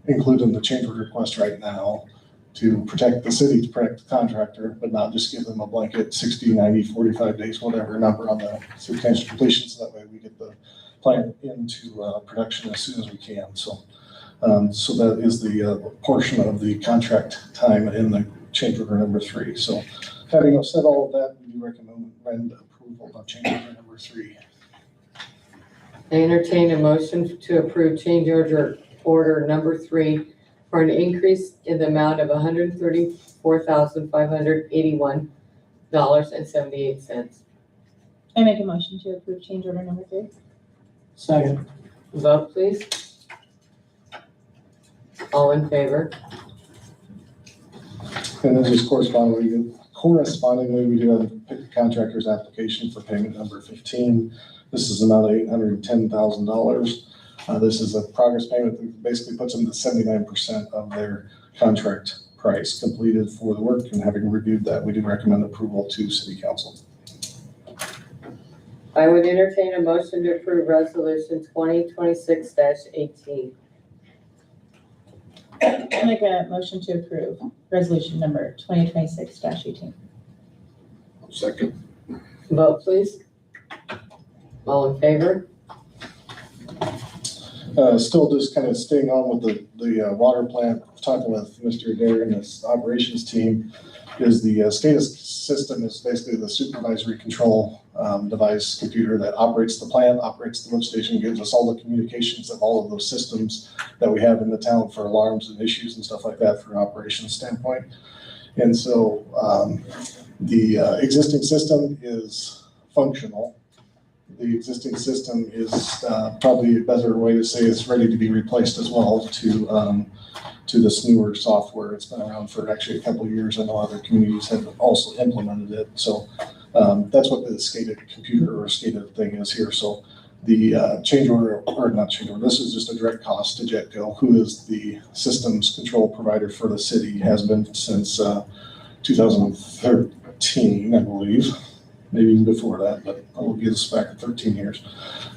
include in the change order request right now, to protect the city, to protect the contractor, but not just give them a blanket 60, 90, 45 days, whatever number on the substantial completion, so that way we get the plant into production as soon as we can. So that is the portion of the contract time in the change order number 3. So having said all of that, we recommend approval of change order number 3. I entertain a motion to approve change order number 3 for an increase in the amount of $134,581.78. I make a motion to approve change order number 3. Second. Vote, please. All in favor? And then just correspondingly, we do have to pick the contractor's application for payment number 15. This is amount of $810,000. This is a progress payment that basically puts them to 79% of their contract price completed for the work, and having reviewed that, we do recommend approval to City Council. I would entertain a motion to approve resolution 2026-18. I make a motion to approve resolution number 2026-18. Second. Vote, please. All in favor? Still just kind of staying on with the water plant, talking with Mr. Adair and his operations team, is the SCADA system is basically the supervisory control device computer that operates the plant, operates the lift station, gives us all the communications of all of those systems that we have in the town for alarms and issues and stuff like that from an operations standpoint. And so the existing system is functional. The existing system is probably a better way to say it's ready to be replaced as well to this newer software. It's been around for actually a couple of years. I know other communities have also implemented it. So that's what the SCADA computer or SCADA thing is here. So the change order, or not change order, this is just a direct cost to Jetco, who is the systems control provider for the city, has been since 2013, I believe. Maybe even before that, but I will give us back at 13 years.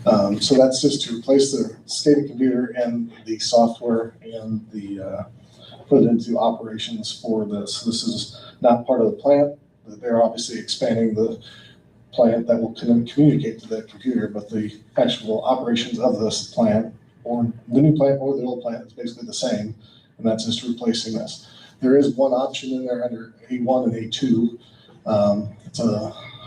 So that's just to replace the SCADA computer and the software and the put it into operations for this. This is not part of the plant. They're obviously expanding the plant that will communicate to that computer, but the actual operations of this plant, or the new plant or the old plant, is basically the same, and that's just replacing this. There is one option in there under A1 and A2.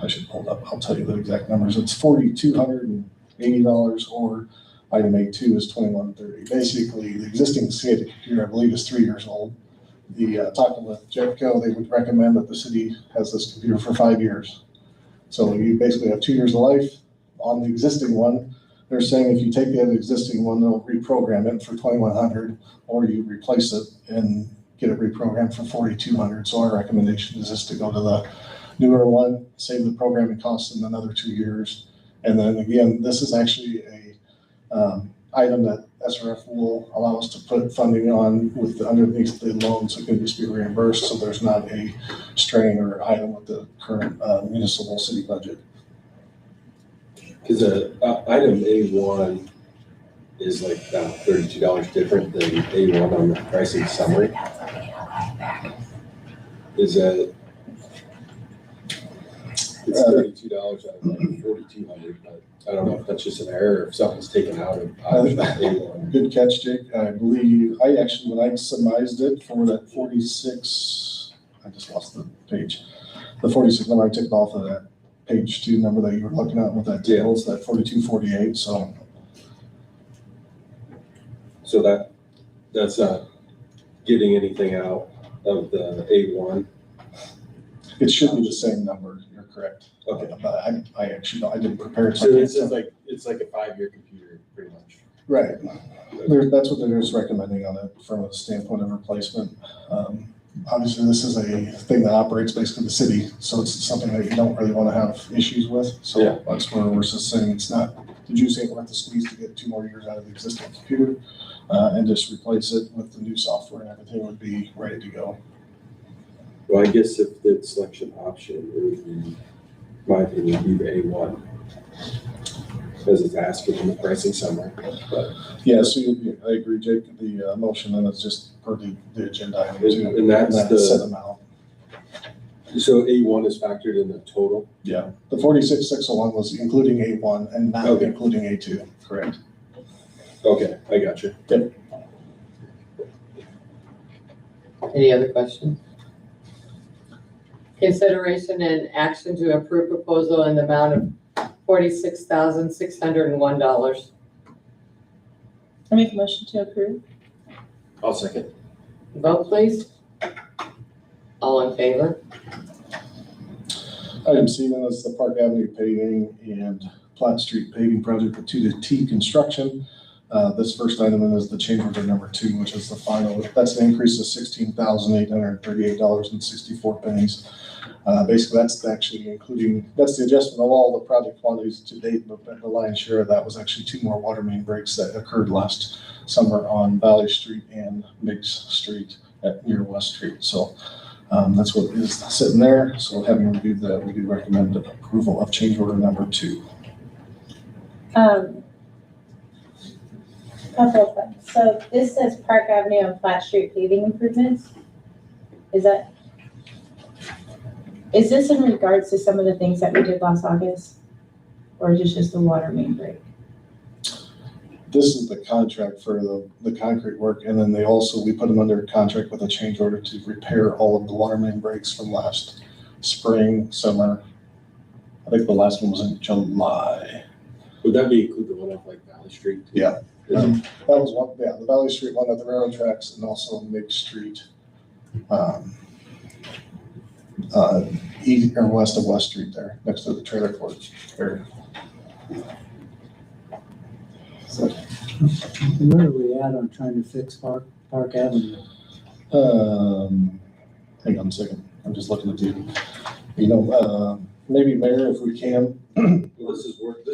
I should pull it up. I'll tell you the exact numbers. It's $4,280, or item A2 is $2,130. Basically, the existing SCADA computer, I believe, is 3 years old. Talking with Jetco, they would recommend that the city has this computer for 5 years. So you basically have 2 years of life on the existing one. They're saying if you take the existing one, they'll reprogram it for $2,100, or you replace it and get it reprogrammed for $4,200. So our recommendation is just to go to the newer one, save the programming costs in another 2 years. And then again, this is actually a item that SRF will allow us to put funding on with underneath the loan, so it can just be reimbursed, so there's not a strain or item with the current municipal city budget. Because item A1 is like $32 different than A1 on the pricing summary. Is that? It's $32 out of like $4,200, but I don't know if that's just an error or if something's taken out of A1. Good catch, Jake. I believe, when I summarized it for that 46, I just lost the page. The 46 number, I took it off of that page 2 number that you were looking at with that table, it's that 4248, so. So that's not getting anything out of the A1? It should be the same number, you're correct. Okay. But I actually, I didn't prepare it. So I it's can't- it's like a 5-year computer, pretty much. Right. That's what they're just recommending on it from a standpoint of replacement. Obviously, this is a thing that operates basically the city, so it's something that you don't really want to have issues with. So Yeah. that's where we're just saying it's not, the juice ain't worth the squeeze to get 2 more years out of the existing computer and just replace it with the new software and everything would be ready to go. Well, I guess if the selection option, it would be, my opinion, be the A1. Because it's asking in the pricing summary, but. Yeah, so I agree, Jake, the motion then is just per the agenda item too. And that's that the- set amount. So A1 is factored in the total? Yeah, the 46,601 was including A1 and not Okay. including A2, correct? Okay, I got you. Any other questions? Consideration and action to approve proposal in the amount of $46,601. I make a motion to approve. I'll second. Vote please. All in favor? Item C then is the Park Avenue paving and Platt Street paving project with 2-T construction. This first item is the change order number 2, which is the final. That's an increase of $16,838.64. Basically, that's actually including, that's the adjustment of all the project quantities to date, but the lion's share of that was actually 2 more water main breaks that occurred last summer on Valley Street and Miggs Street near West Street. So that's what is sitting there. So having reviewed that, we do recommend approval of change order number 2. Couple of things. So this says Park Avenue and Platt Street paving improvements. Is this in regards to some of the things that we did last August? Or is this just the water main break? This is the contract for the concrete work, and then we put them under contract with a change order to repair all of the water main breaks from last spring, summer. I think the last one was in July. Would that be include the one off like Valley Street? Yeah. That was one, yeah, the Valley Street one at the railroad tracks and also Miggs Street. East or west of West Street there, next to the trailer court area. Where are we at on trying to fix Park Avenue? Hang on a second, I'm just looking at maybe Mayor, if we can. Well, this is work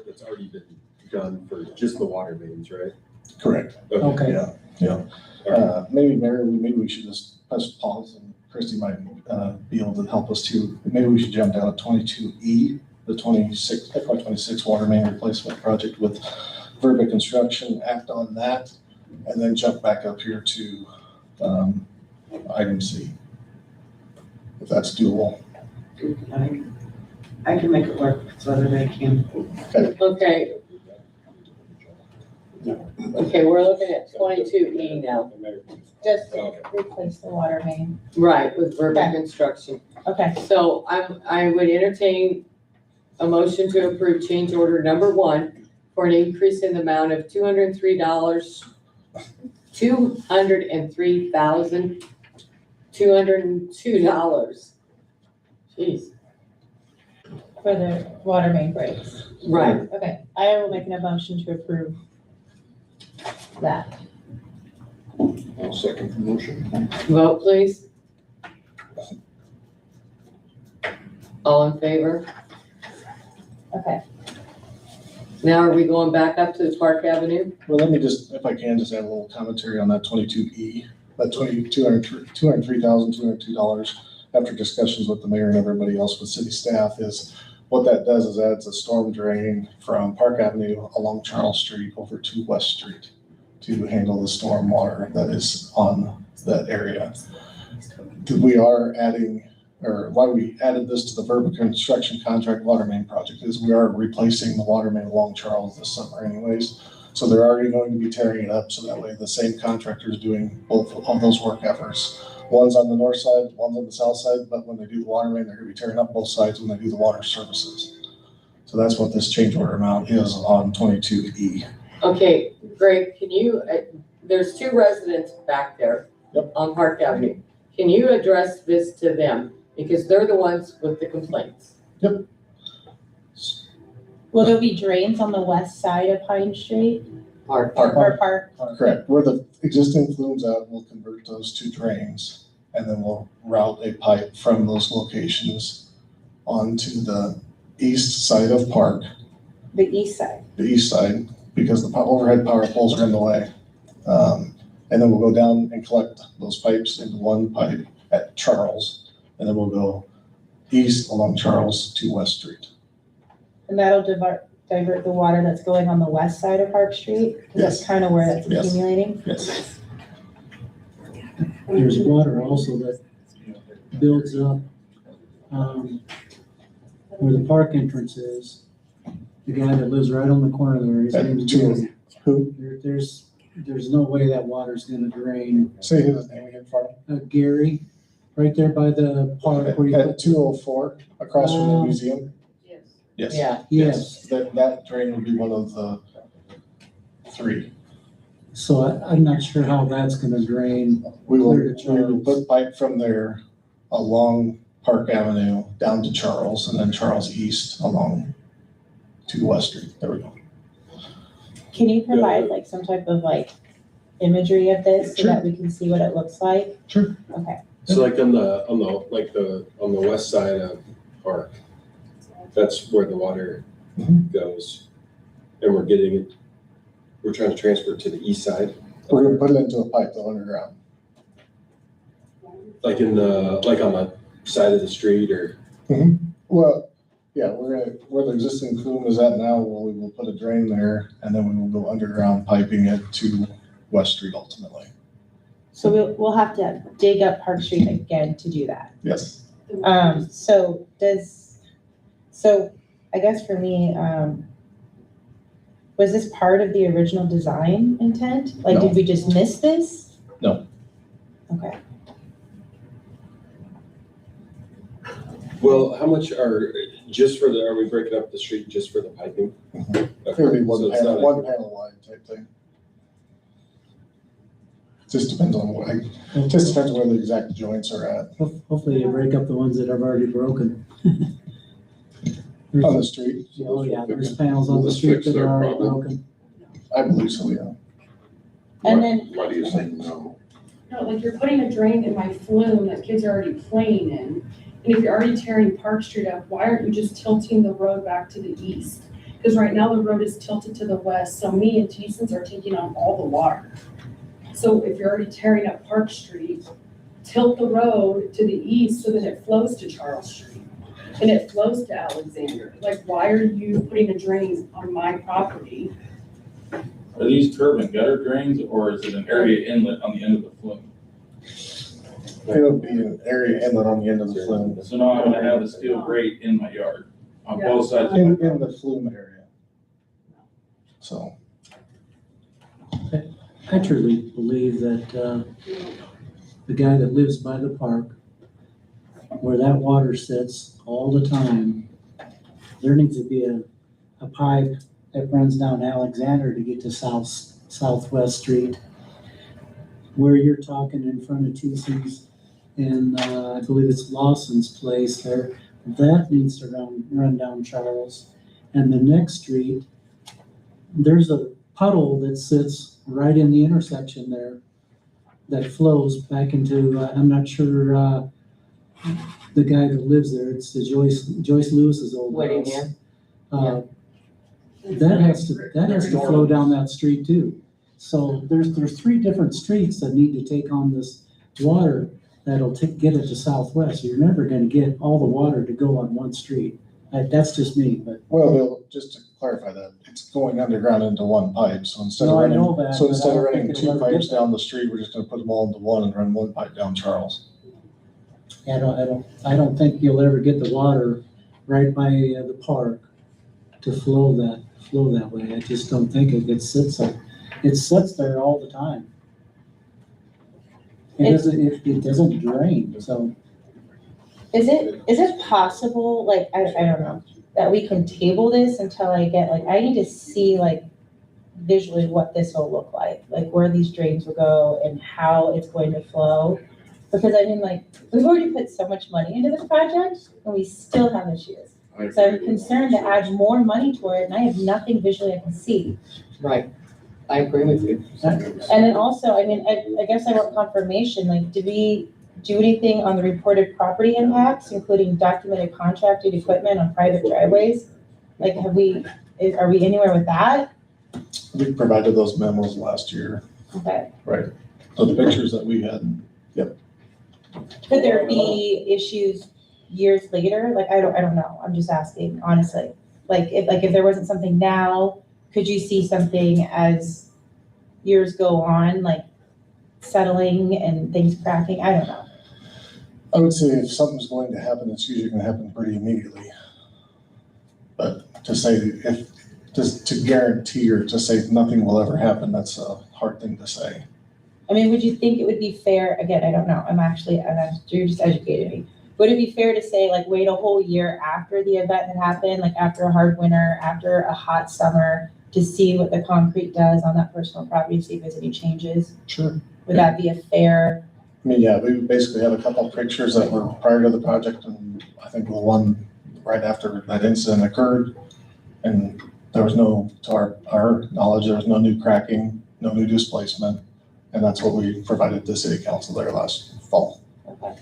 that's already been done for just the water mains, right? Correct. Okay. Yeah. Maybe Mayor, maybe we should just press pause and Christie might be able to help us too. Maybe we should jump down to 22E, the FY26 water main replacement project with Verba Construction, act on that, and then jump back up here to item C, if that's doable. I can make it work, so that I can. Okay. Okay, we're looking at 22E now. Just to replace the water main. Right, with Verba Okay. Construction. Okay. So I would entertain a motion to approve change order number 1 for an increase in the amount of $203,202. Jeez. For the water main breaks. Right. Okay, I will make a motion to approve that. I'll second the motion. Vote please. All in favor? Okay. Now, are we going back up to the Park Avenue? Well, let me just, if I can, just add a little commentary on that 22E, that $203,202 after discussions with the mayor and everybody else with city staff is what that does is adds a storm drain from Park Avenue along Charles Street over to West Street to handle the storm water that is on that area. We are adding, or why we added this to the Verba Construction Contract water main project is we are replacing the water main along Charles this summer anyways. So they're already going to be tearing it up, so that way the same contractor is doing both of those work efforts. One's on the north side, one's on the south side, but when they do the water main, they're gonna be tearing up both sides when they do the water services. So that's what this change order amount is on 22E. Okay, Greg, can you, there's 2 residents back there on Park Avenue. Can you address this to them? Because they're the ones with the complaints. Will there be drains on the west side of Pine Street? Park. Or park? Correct. Where the existing flume's at, we'll convert those to drains, and then we'll route a pipe from those locations onto the east side of Park, The east side. because the overhead power poles are in the way. And then we'll go down and collect those pipes into one pipe at Charles, and then we'll go east along Charles to West Street. And that'll divert the water that's going on the west side of Park Street? Because that's kind of where that's Yes. accumulating? Yes. There's water also that builds up, where the park entrance is. The guy that lives right on the corner there, his name's Gary. Who? There's no way that water's gonna drain. Say his name again for Gary, right there by the park where you At put. 204, across from the museum? Yes. Yeah. Yes. That drain would be one of the 3. So I'm not sure how that's gonna drain. We will, Clear to we will Charles. put pipe from there along Park Avenue down to Charles, and then Charles East along to West Street. There we go. Can you provide like some type of like imagery of this so Sure. that we can see what it looks like? Sure. Okay. So like on the west side of Park, that's where the water goes. And we're trying to transfer it to the east side, We're gonna put it into a pipe though underground. like on the side of the street or, Well, yeah, we're gonna, where the existing flume is at now, we will put a drain there, and then we will go underground piping it to West Street ultimately. So we'll have to dig up Park Street again to do that. Yes. So I guess for me, was this part of the original design intent? Like, did we just miss this? No. Okay. well, how much are we breaking up the street just for the piping? Okay, It'll be so it's not one panel wide type thing. Just depends on where the exact joints are at. Hopefully you break up the ones that have already broken. On the street? Oh, yeah, there's panels on the street that are already broken. I believe so, yeah. And then, Why do you say no? No, like you're putting a drain in my flume that kids are already playing in. And if you're already tearing Park Street up, why aren't you just tilting the road back to the east? Because right now the road is tilted to the west, so me and Jason's are taking on all the water. So if you're already tearing up Park Street, tilt the road to the east so that it flows to Charles Street. And it flows to Alexander. Like, why are you putting a drain on my property? Are these curb and gutter drains, or is it an area inlet on the end of the flume? It'll be an area inlet on the end of the flume. So now I'm gonna have a steel grate in my yard on both sides. of In my the flume area. So. I truly believe that, the guy that lives by the park, where that water sits all the time, there needs to be a pipe that runs down Alexander to get to Southwest Street. Where you're talking in front of TC's and, I believe it's Lawson's place there, that needs to run down Charles. And the next street, there's a puddle that sits right in the intersection there that flows back into, I'm not sure, the guy that lives there, it's the Joyce Lewis's old house. Whittingham. That has to flow down that street too. So there's 3 different streets that need to take on this water that'll get it to Southwest. You're never gonna get all the water to go on one street. That's just me, but. Well, just to clarify that, it's going underground into one pipe, so instead of No, I running, know that, so but instead I of don't running think 2 it'll ever pipes get there. down the street, we're just gonna put them all into one and run one pipe down Charles. I don't think you'll ever get the water right by the park to flow that way. I just don't think it sits there all the time. It doesn't drain, so. is it possible, like, I don't know, that we can table this until I need to see like visually what this will look like where these drains will go and how it's going to flow. Because I mean, like, we've already put so much money into this project and we still have issues. So I'm concerned to add more money toward it, and I have nothing visually I can see. Right. I agree with you. And then also, I mean, I guess I want confirmation, like, did we do anything on the reported property impacts, including documented contracted equipment on private driveways? Like, are we anywhere with that? We provided those memos last year. Okay. Right. So the pictures that we had, yep. Could there be issues years later? Like, I don't know. I'm just asking, honestly. If there wasn't something now, could you see something as years go on, like settling and things cracking? I don't know. I would say if something's going to happen, it's usually gonna happen pretty immediately. But to say, just to guarantee or to say nothing will ever happen, that's a hard thing to say. I mean, would you think it would be fair, again, I don't know, you're just educating me. Would it be fair to say, like, wait a whole year after the event had happened, like after a hard winter, after a hot summer, to see what the concrete does on that personal property, see if there's any changes? Sure. Would that be a fair? I mean, yeah, we basically had a couple of pictures that were prior to the project, and I think the one right after that incident occurred, and there was no, to our knowledge, there was no new cracking, no new displacement, and that's what we provided the city council there last fall. Okay.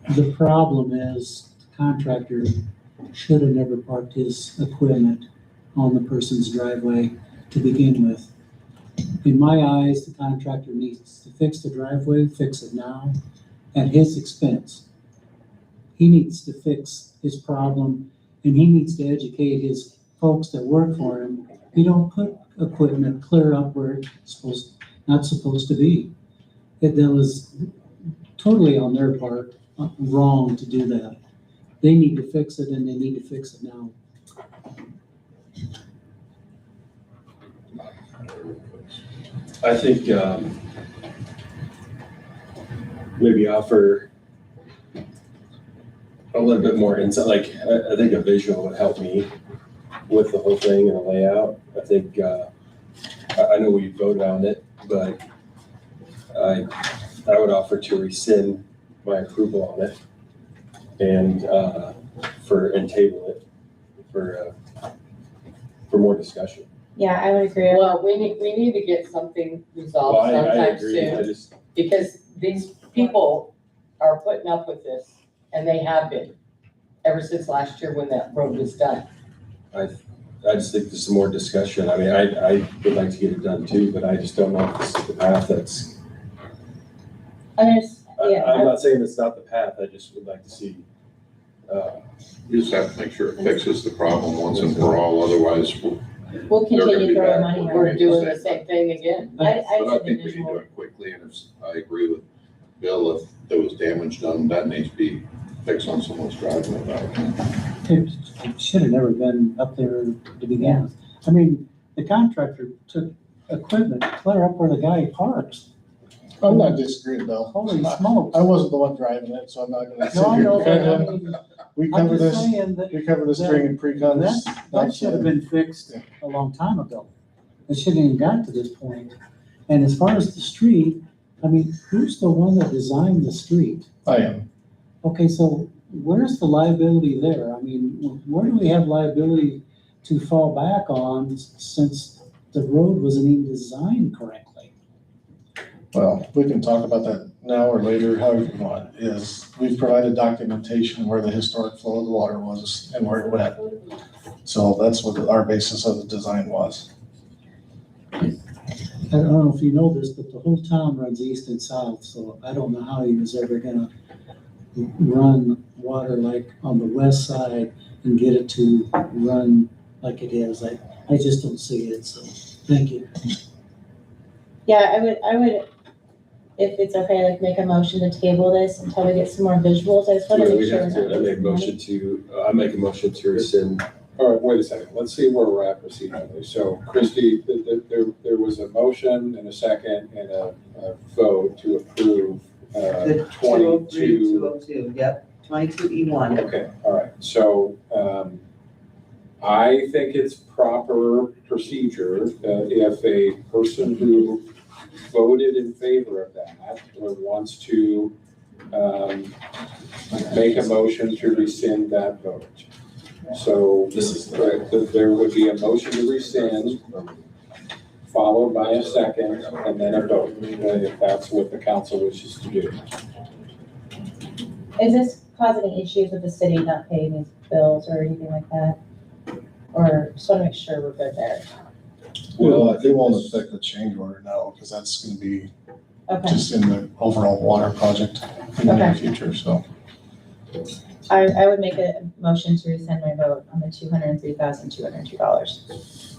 The problem is the contractor should have never parked his equipment on the person's driveway to begin with. In my eyes, the contractor needs to fix the driveway, fix it now, at his expense. He needs to fix his problem, and he needs to educate his folks that work for him. You don't put equipment clear up where it's not supposed to be. That was totally on their part, wrong to do that. They need to fix it, and they need to fix it now. I think maybe offer a little bit more insight. Like, I think a visual would help me with the whole thing and the layout. I think, I know we voted on it, but I would offer to rescind my approval on it and table it for more discussion. Yeah, I would agree. Well, we need to get something resolved Well, I sometime agree. I soon, just, because these people are putting up with this, and they have been, ever since last year when that road was done. I just think there's some more discussion. I mean, I would like to get it done too, but I just don't know if this is the path that's. I'm not saying it's not the path. I just would like to see. You just have to make sure it fixes the problem once and for all, otherwise We'll continue throwing money We're around. doing the same thing again. I But I think we can do it quickly, and I agree with Bill, if there was damage done, that needs to be fixed on someone's driveway. It should have never been up there to begin with. I mean, the contractor took equipment clear up where the guy parks. I'm not disagreeing, Bill. Holy smokes. I wasn't the one driving it, so I'm not gonna sit No, I here know, and but defend I him. mean, We I'm cover just this, saying that. we cover this during in pre-guns. That should have been fixed a long time ago. It shouldn't even got to this point. And as far as the street, I mean, who's the one that designed the street? I am. Okay, so where's the liability there? I mean, where do we have liability to fall back on since the road wasn't even designed correctly? Well, we can talk about that now or later, however you want, is we've provided documentation where the historic flow of the water was and where it went. So that's what our basis of the design was. I don't know if you know this, but the whole town runs east and south, so I don't know how he was ever gonna run water like on the west side and get it to run like it is. I just don't see it, so, thank you. Yeah, I would, if it's okay, like make a motion to table this until we get some more visuals. I just want to make We sure. have we're to, not I make a losing motion to, I make a motion to rescind. All right, wait a second. Let's see where we're at procedurally. So Christie, there was a motion and a second and a vote to approve The 22. 202, yep, 22E1. Okay, all right. So I think it's proper procedure if a person who voted in favor of that or wants to make a motion to rescind that vote. So there would be a motion to rescind, followed by a second, and then a vote, if that's what the council wishes to do. Is this causing any issues with the city not paying these bills or anything like that? Or just want to make sure we're good there? Well, it won't affect the change order now, because that's gonna be Okay, just in the overall water project in the near Okay. future, so. I would make a motion to rescind my vote on the $203,202.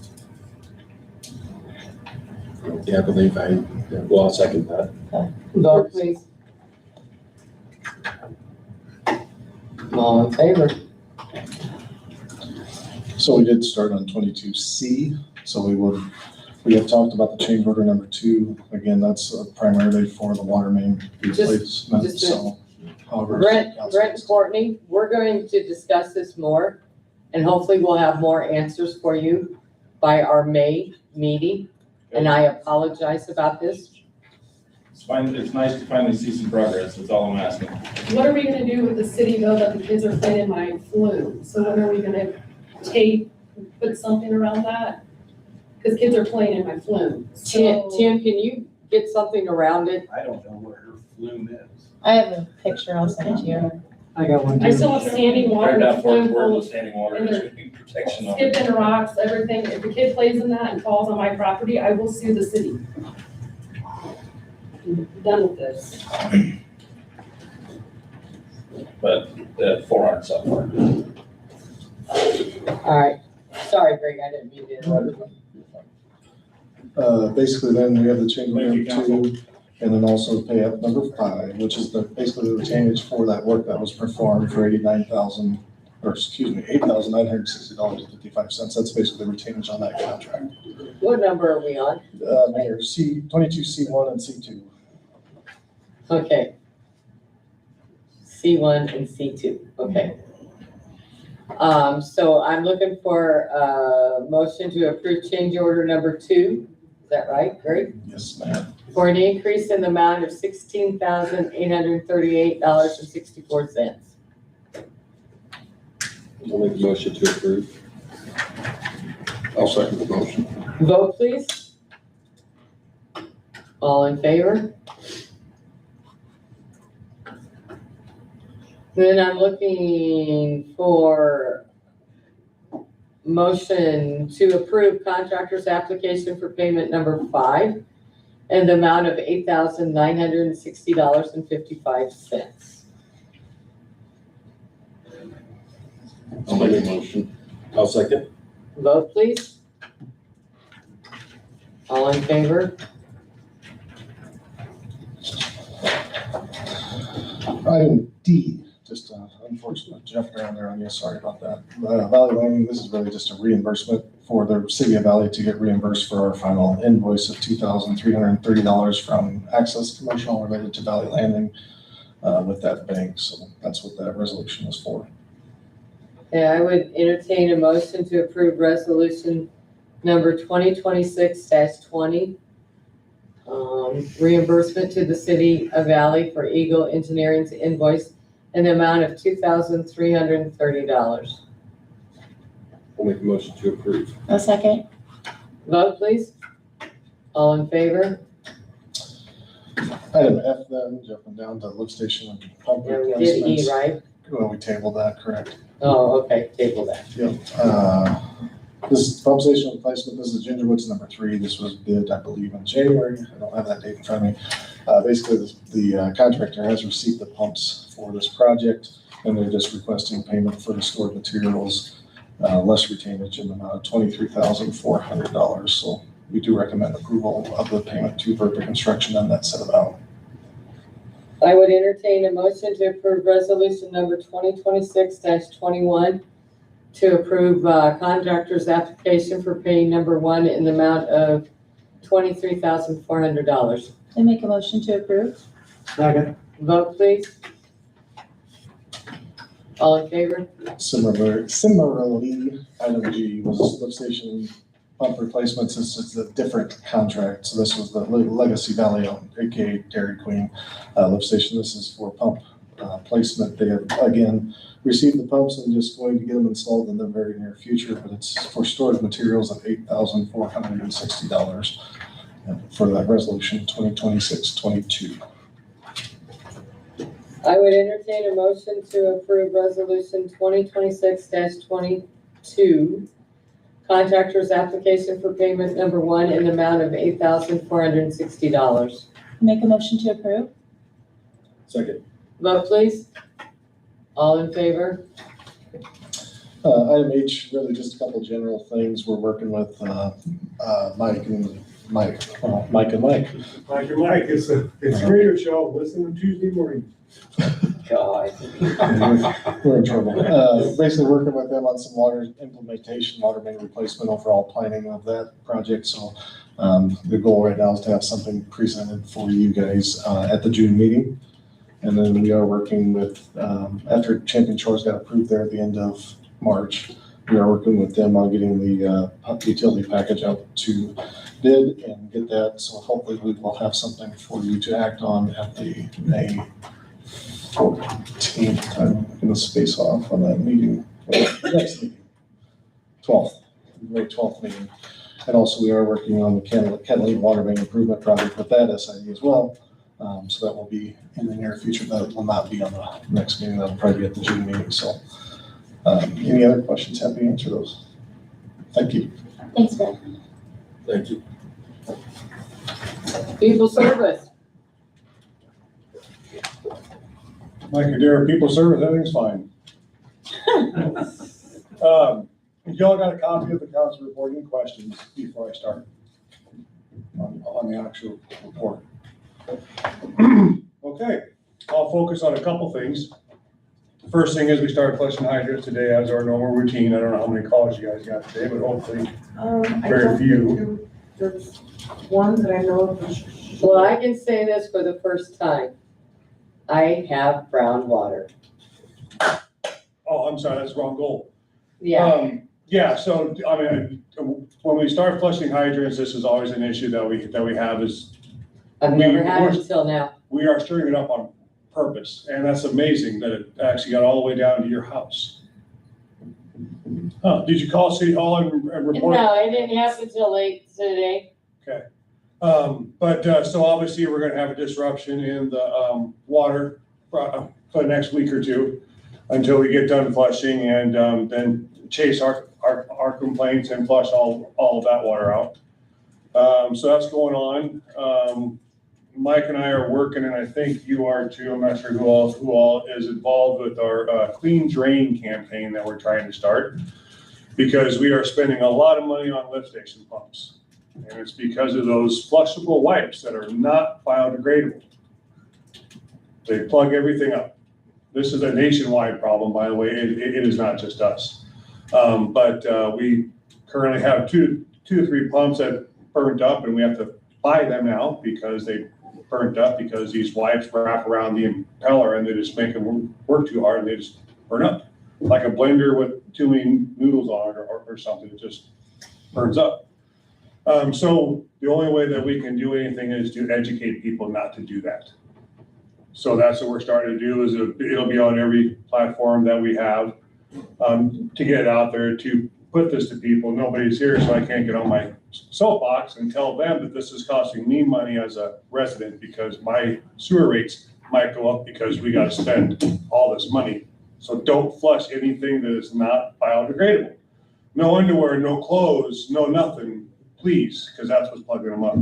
Yeah, I believe well, I'll second that. Vote please. All in favor? So we did start on 22C, so we have talked about the change order number 2. Again, that's primarily for the water main replacement, just a- so. however, Brent council- and Courtney, we're going to discuss this more, and hopefully we'll have more answers for you by our May meeting. And I apologize about this. It's fine, it's nice to finally see some progress, that's all I'm asking. What are we gonna do with the city though, that the kids are playing in my flume? So when are we gonna put something around that? Because kids are playing in my flume. Tim, So- can you get something around it? I don't know where her flume is. I have a picture, I'll send it to you. I got one. I still have standing water, Right in now, the flume where full the of standing water and is, they're gonna be protection on it. skipping rocks, everything. If the kid plays in that and falls on my property, I will sue the city. I'm done with this. But the 400 South Park. All right, sorry, Greg, I didn't mean to interrupt. Basically then we have the change order Thank you, number 2, and then also pay up number 5, which is basically the retainage for that work that was performed for $8,960.55. That's basically the retainage on that contract. What number are we on? Mayor, 22C1 and C2. Okay. C1 and C2, okay. So I'm looking for a motion to approve change order number 2. Is that right, Greg? Yes, ma'am. For an increase in the amount of $16,838.64. I'll make a motion to approve. I'll second the motion. Vote please. All in favor? Then I'm looking for motion to approve contractor's application for payment number 5 and the amount of $8,960.55. I'll make a motion. I'll second. Vote please. All in favor? Item D, just unfortunately jumped around there on you, sorry about that. Valley Landing, this is really just a reimbursement for the city of Valley to get reimbursed for our final invoice of $2,330 from Access Commercial related to Valley Landing with that bank, so that's what that resolution is for. Yeah, I would entertain a motion to approve resolution number 2026-20. Reimbursement to the city of Valley for Eagle Engineering's invoice in the amount of $2,330. I'll make a motion to approve. A second. Vote please. All in favor? Item F then, jumping down to lift station and pump Yeah, we did replacements. E, right? Well, we tabled that, correct? Oh, okay, table that. Yep. This pump station replacement, this is Gingerwood's number 3. This was bid, I believe, in January. I don't have that date in front of me. Basically, the contractor has received the pumps for this project, and they're just requesting payment for the stored materials, less retainage in the amount of $23,400. So we do recommend approval of the payment to Verpa Construction on that set amount. I would entertain a motion to approve resolution number 2026-21 to approve contractor's application for pay number 1 in the amount of $23,400. I make a motion to approve. Second. Vote please. All in favor? Similarly, item G was lift station pump replacements. This is a different contract. So this was the Legacy Valley, aka Dairy Queen lift station. This is for pump placement. They have, again, received the pumps and just going to get them installed in the very near future, but it's for storage materials of $8,460 for that resolution 2026-22. I would entertain a motion to approve resolution 2026-22, contractor's application for payment number 1 in the amount of $8,460. Make a motion to approve? Second. Vote please. All in favor? Item H, really just a couple general things. We're working with Mike and Mike. Mike and Mike, it's a radio show, listen on Tuesday morning. God. We're in trouble. Basically working with them on some water implementation, water main replacement, overall planning of that project. So the goal right now is to have something presented for you guys at the June meeting. And then we are working with, after Champion Shores got approved there at the end of March, we are working with them on getting the utility package out to bid and get that. So hopefully we will have something for you to act on at the May 14th. I'm gonna space off on that meeting, next meeting, 12th, May 12th meeting. And also we are working on the Kettle Water Main Improvement Project with that SID as well. So that will be in the near future. That will not be on the next meeting. That'll probably be at the June meeting. So any other questions? Happy to answer those. Thank you. Thanks, Greg. Thank you. People service. Mike Adair, people service, everything's fine. Y'all got a copy of the council report. Any questions before I start on the actual report? Okay, I'll focus on a couple things. First thing is we started flushing hydrants today as our normal routine. I don't know how many calls you guys got today, but hopefully very few. There's one that I know of. Well, I can say this for the first time. I have brown water. Oh, I'm sorry, that's the wrong goal. Yeah. Yeah, so, I mean, when we start flushing hydrants, this is always an issue that we have is. I've never had it until now. We are stirring it up on purpose, and that's amazing that it actually got all the way down to your house. Huh, did you call City Hall and report? No, it didn't happen till late today. Okay. So obviously we're gonna have a disruption in the, water for the next week or two until we get done flushing and, then chase our complaints and flush all of that water out. So that's going on. Mike and I are working, and I think you are too. I'm not sure who all is involved with our, Clean Drain campaign that we're trying to start. Because we are spending a lot of money on lift station pumps. And it's because of those flushable wipes that are not biodegradable. They plug everything up. This is a nationwide problem, by the way. It is not just us. We currently have two to three pumps that burnt up, and we have to buy them now because they burnt up because these wipes wrap around the impeller and they just make them work too hard and they just burn up. Like a blender with too many noodles on it or something, it just burns up. So the only way that we can do anything is to educate people not to do that. So that's what we're starting to do is it'll be on every platform that we have to get it out there to put this to people. Nobody's here, so I can't get on my soapbox and tell them that this is costing me money as a resident because my sewer rates might go up because we got to spend all this money. So don't flush anything that is not biodegradable. No underwear, no clothes, no nothing, please, because that's what's plugging them up.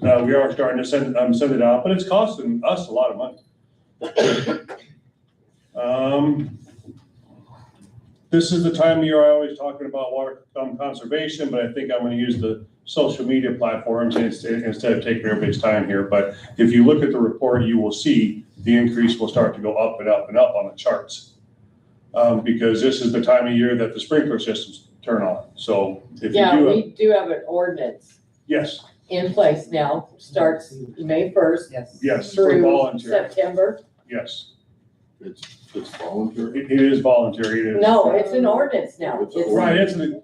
We are starting to send it out, but it's costing us a lot of money. This is the time of year I always talking about water conservation, but I think I'm going to use the social media platforms instead of taking everybody's time here. But if you look at the report, you will see the increase will start to go up and up and up on the charts. Because this is the time of year that the sprinkler systems turn on. So if you do. We do have an ordinance. Yes. In place now, starts May 1st. Yes, for Through voluntary. September. Yes. It's voluntary? It is voluntary. It is. No, it's an ordinance now. Right,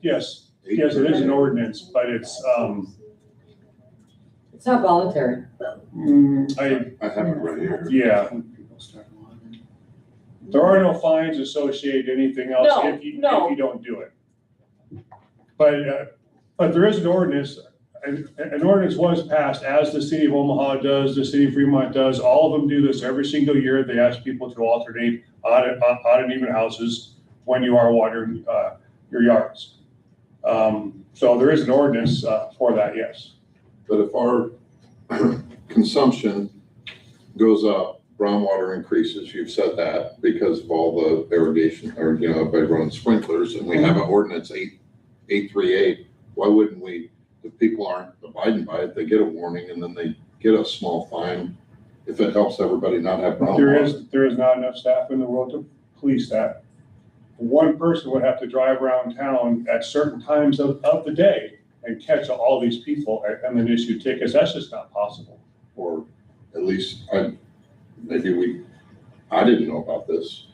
yes, it is an ordinance, but it's not voluntary. I have it right here. Yeah. There are no fines associated, anything else, No, if you no. don't do it. But there is an ordinance, an ordinance was passed, as the city of Omaha does, the city of Fremont does, all of them do this every single year. They ask people to alternate odd and even houses when you are watering, your yards. So there is an ordinance, for that, yes. But if our consumption goes up, groundwater increases, you've said that, because of all the irrigation, or, by running sprinklers, and we have an ordinance 838, why wouldn't we, if people aren't abiding by it, they get a warning, and then they get a small fine, if it helps everybody not have groundwater? There is not enough staff in the world to police that. One person would have to drive around town at certain times of the day and catch all these people and then issue tickets. That's just not possible. Or at least, I didn't know about this.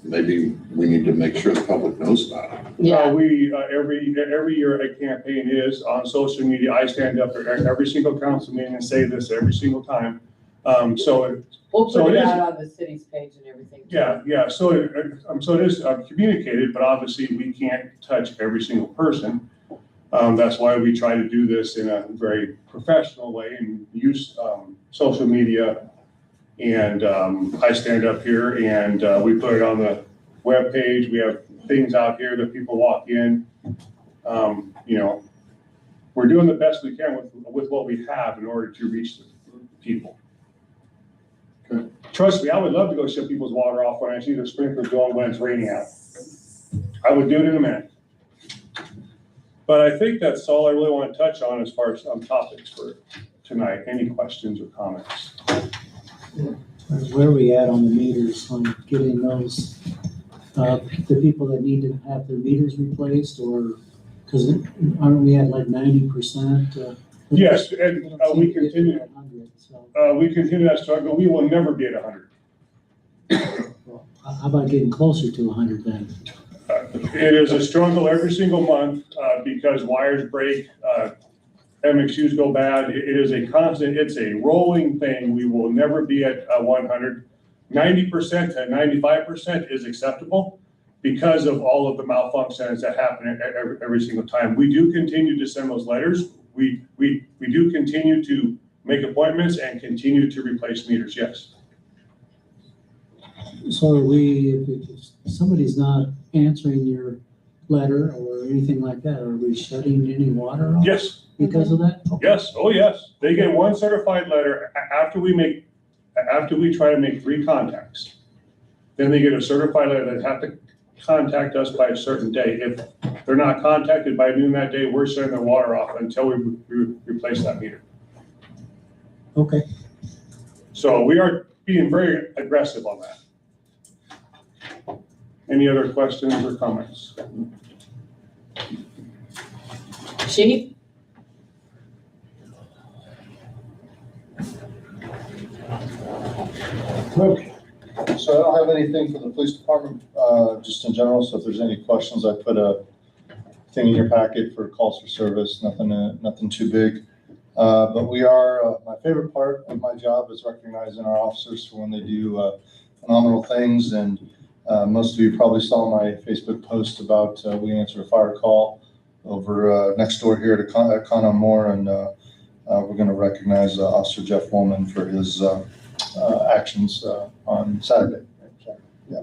Maybe we need to make sure the public knows about it. Yeah. We, every year a campaign is on social media. I stand up at every single council meeting and say this every single time. We'll So put it it is- out on the city's page and everything. too. Yeah, so it is communicated, but obviously we can't touch every single person. That's why we try to do this in a very professional way and use social media. And I stand up here and we put it on the webpage. We have things out here that people walk in. We're doing the best we can with what we have in order to reach the people. Okay. Trust me, I would love to go shut people's water off when I see the sprinklers going when it's raining out. I would do it in a minute. But I think that's all I really want to touch on as far as topics for tonight. Any questions or comments? Where are we at on the meters, on getting those, the people that need to have their meters replaced, or, because aren't we at like 90%? Yes, and we continue. We continue that struggle. We will never be at 100. How about getting closer to 100 then? It is a struggle every single month because wires break, MXUs go bad. It is a constant, it's a rolling thing. We will never be at 100. 90% to 95% is acceptable because of all of the malfunctions that happen every single time. We do continue to send those letters. We do continue to make appointments and continue to replace meters, yes. So are we, if somebody's not answering your letter or anything like that, are we shutting any water off? Yes. Because of that? Yes, oh yes. They get one certified letter after we try to make 3 contacts. Then they get a certified letter that have to contact us by a certain day. If they're not contacted by noon that day, we're shutting their water off until we replace that meter. Okay. So we are being very aggressive on that. Any other questions or comments? Chief? Okay. So I don't have anything for the police department, just in general, so if there's any questions, I put a thing in your packet for calls for service, nothing too big. But we are, my favorite part of my job is recognizing our officers for when they do phenomenal things. And most of you probably saw my Facebook post about we answered a fire call over next door here at Con Moore, and we're going to recognize Officer Jeff Woolman for his actions on Saturday. Yeah.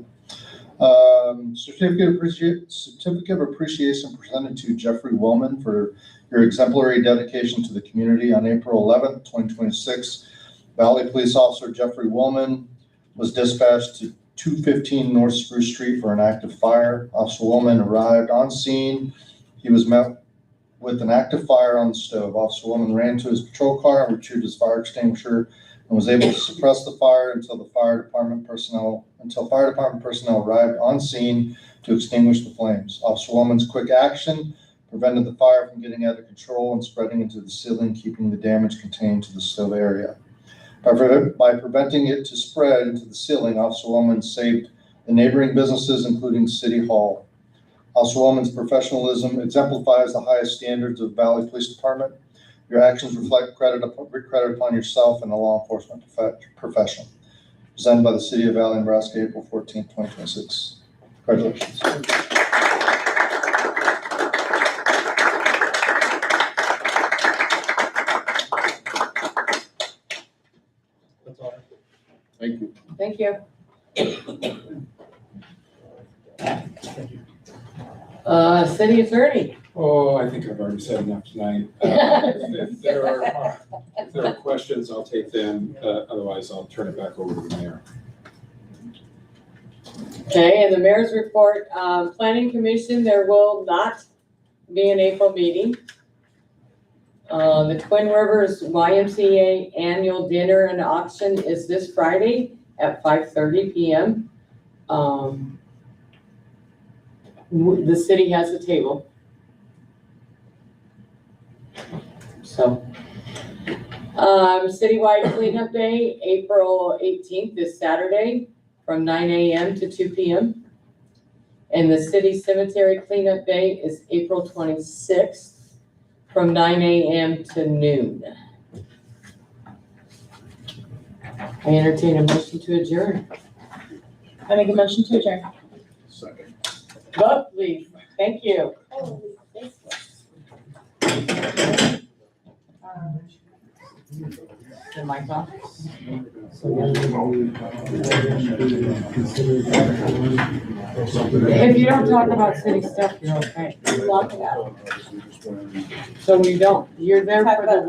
Certificate of appreciation presented to Jeffrey Woolman for your exemplary dedication to the community on April 11th, 2026. Valley Police Officer Jeffrey Woolman was dispatched to 215 North Spruce Street for an active fire. Officer Woolman arrived on scene. He was met with an active fire on the stove. Officer Woolman ran to his patrol car and retrieved his fire extinguisher and was able to suppress the fire until fire department personnel arrived on scene to extinguish the flames. Officer Woolman's quick action prevented the fire from getting out of control and spreading into the ceiling, keeping the damage contained to the stove area. By preventing it to spread into the ceiling, Officer Woolman saved the neighboring businesses, including City Hall. Officer Woolman's professionalism exemplifies the highest standards of Valley Police Department. Your actions reflect credit upon yourself and the law enforcement profession. Presented by the City of Valley, Nebraska, April 14th, 2026. Congratulations. Thank you. Thank you. City attorney. Oh, I think I've already said enough tonight. If there are questions, I'll take them. Otherwise, I'll turn it back over to the mayor. Okay, and the mayor's report, planning commission, there will not be an April meeting. The Twin Rivers YMCA annual dinner and auction is this Friday at 5:30 p.m. The city has a table. So, citywide cleanup day, April 18th is Saturday from 9 a.m. to 2 p.m. And the city cemetery cleanup day is April 26th from 9 a.m. to noon. I entertain a motion to adjourn. I make a motion to adjourn. Second. Vote, please. Thank you. The mic off. If you don't talk about city stuff, you're okay. Lock it out. So we don't, you're there for the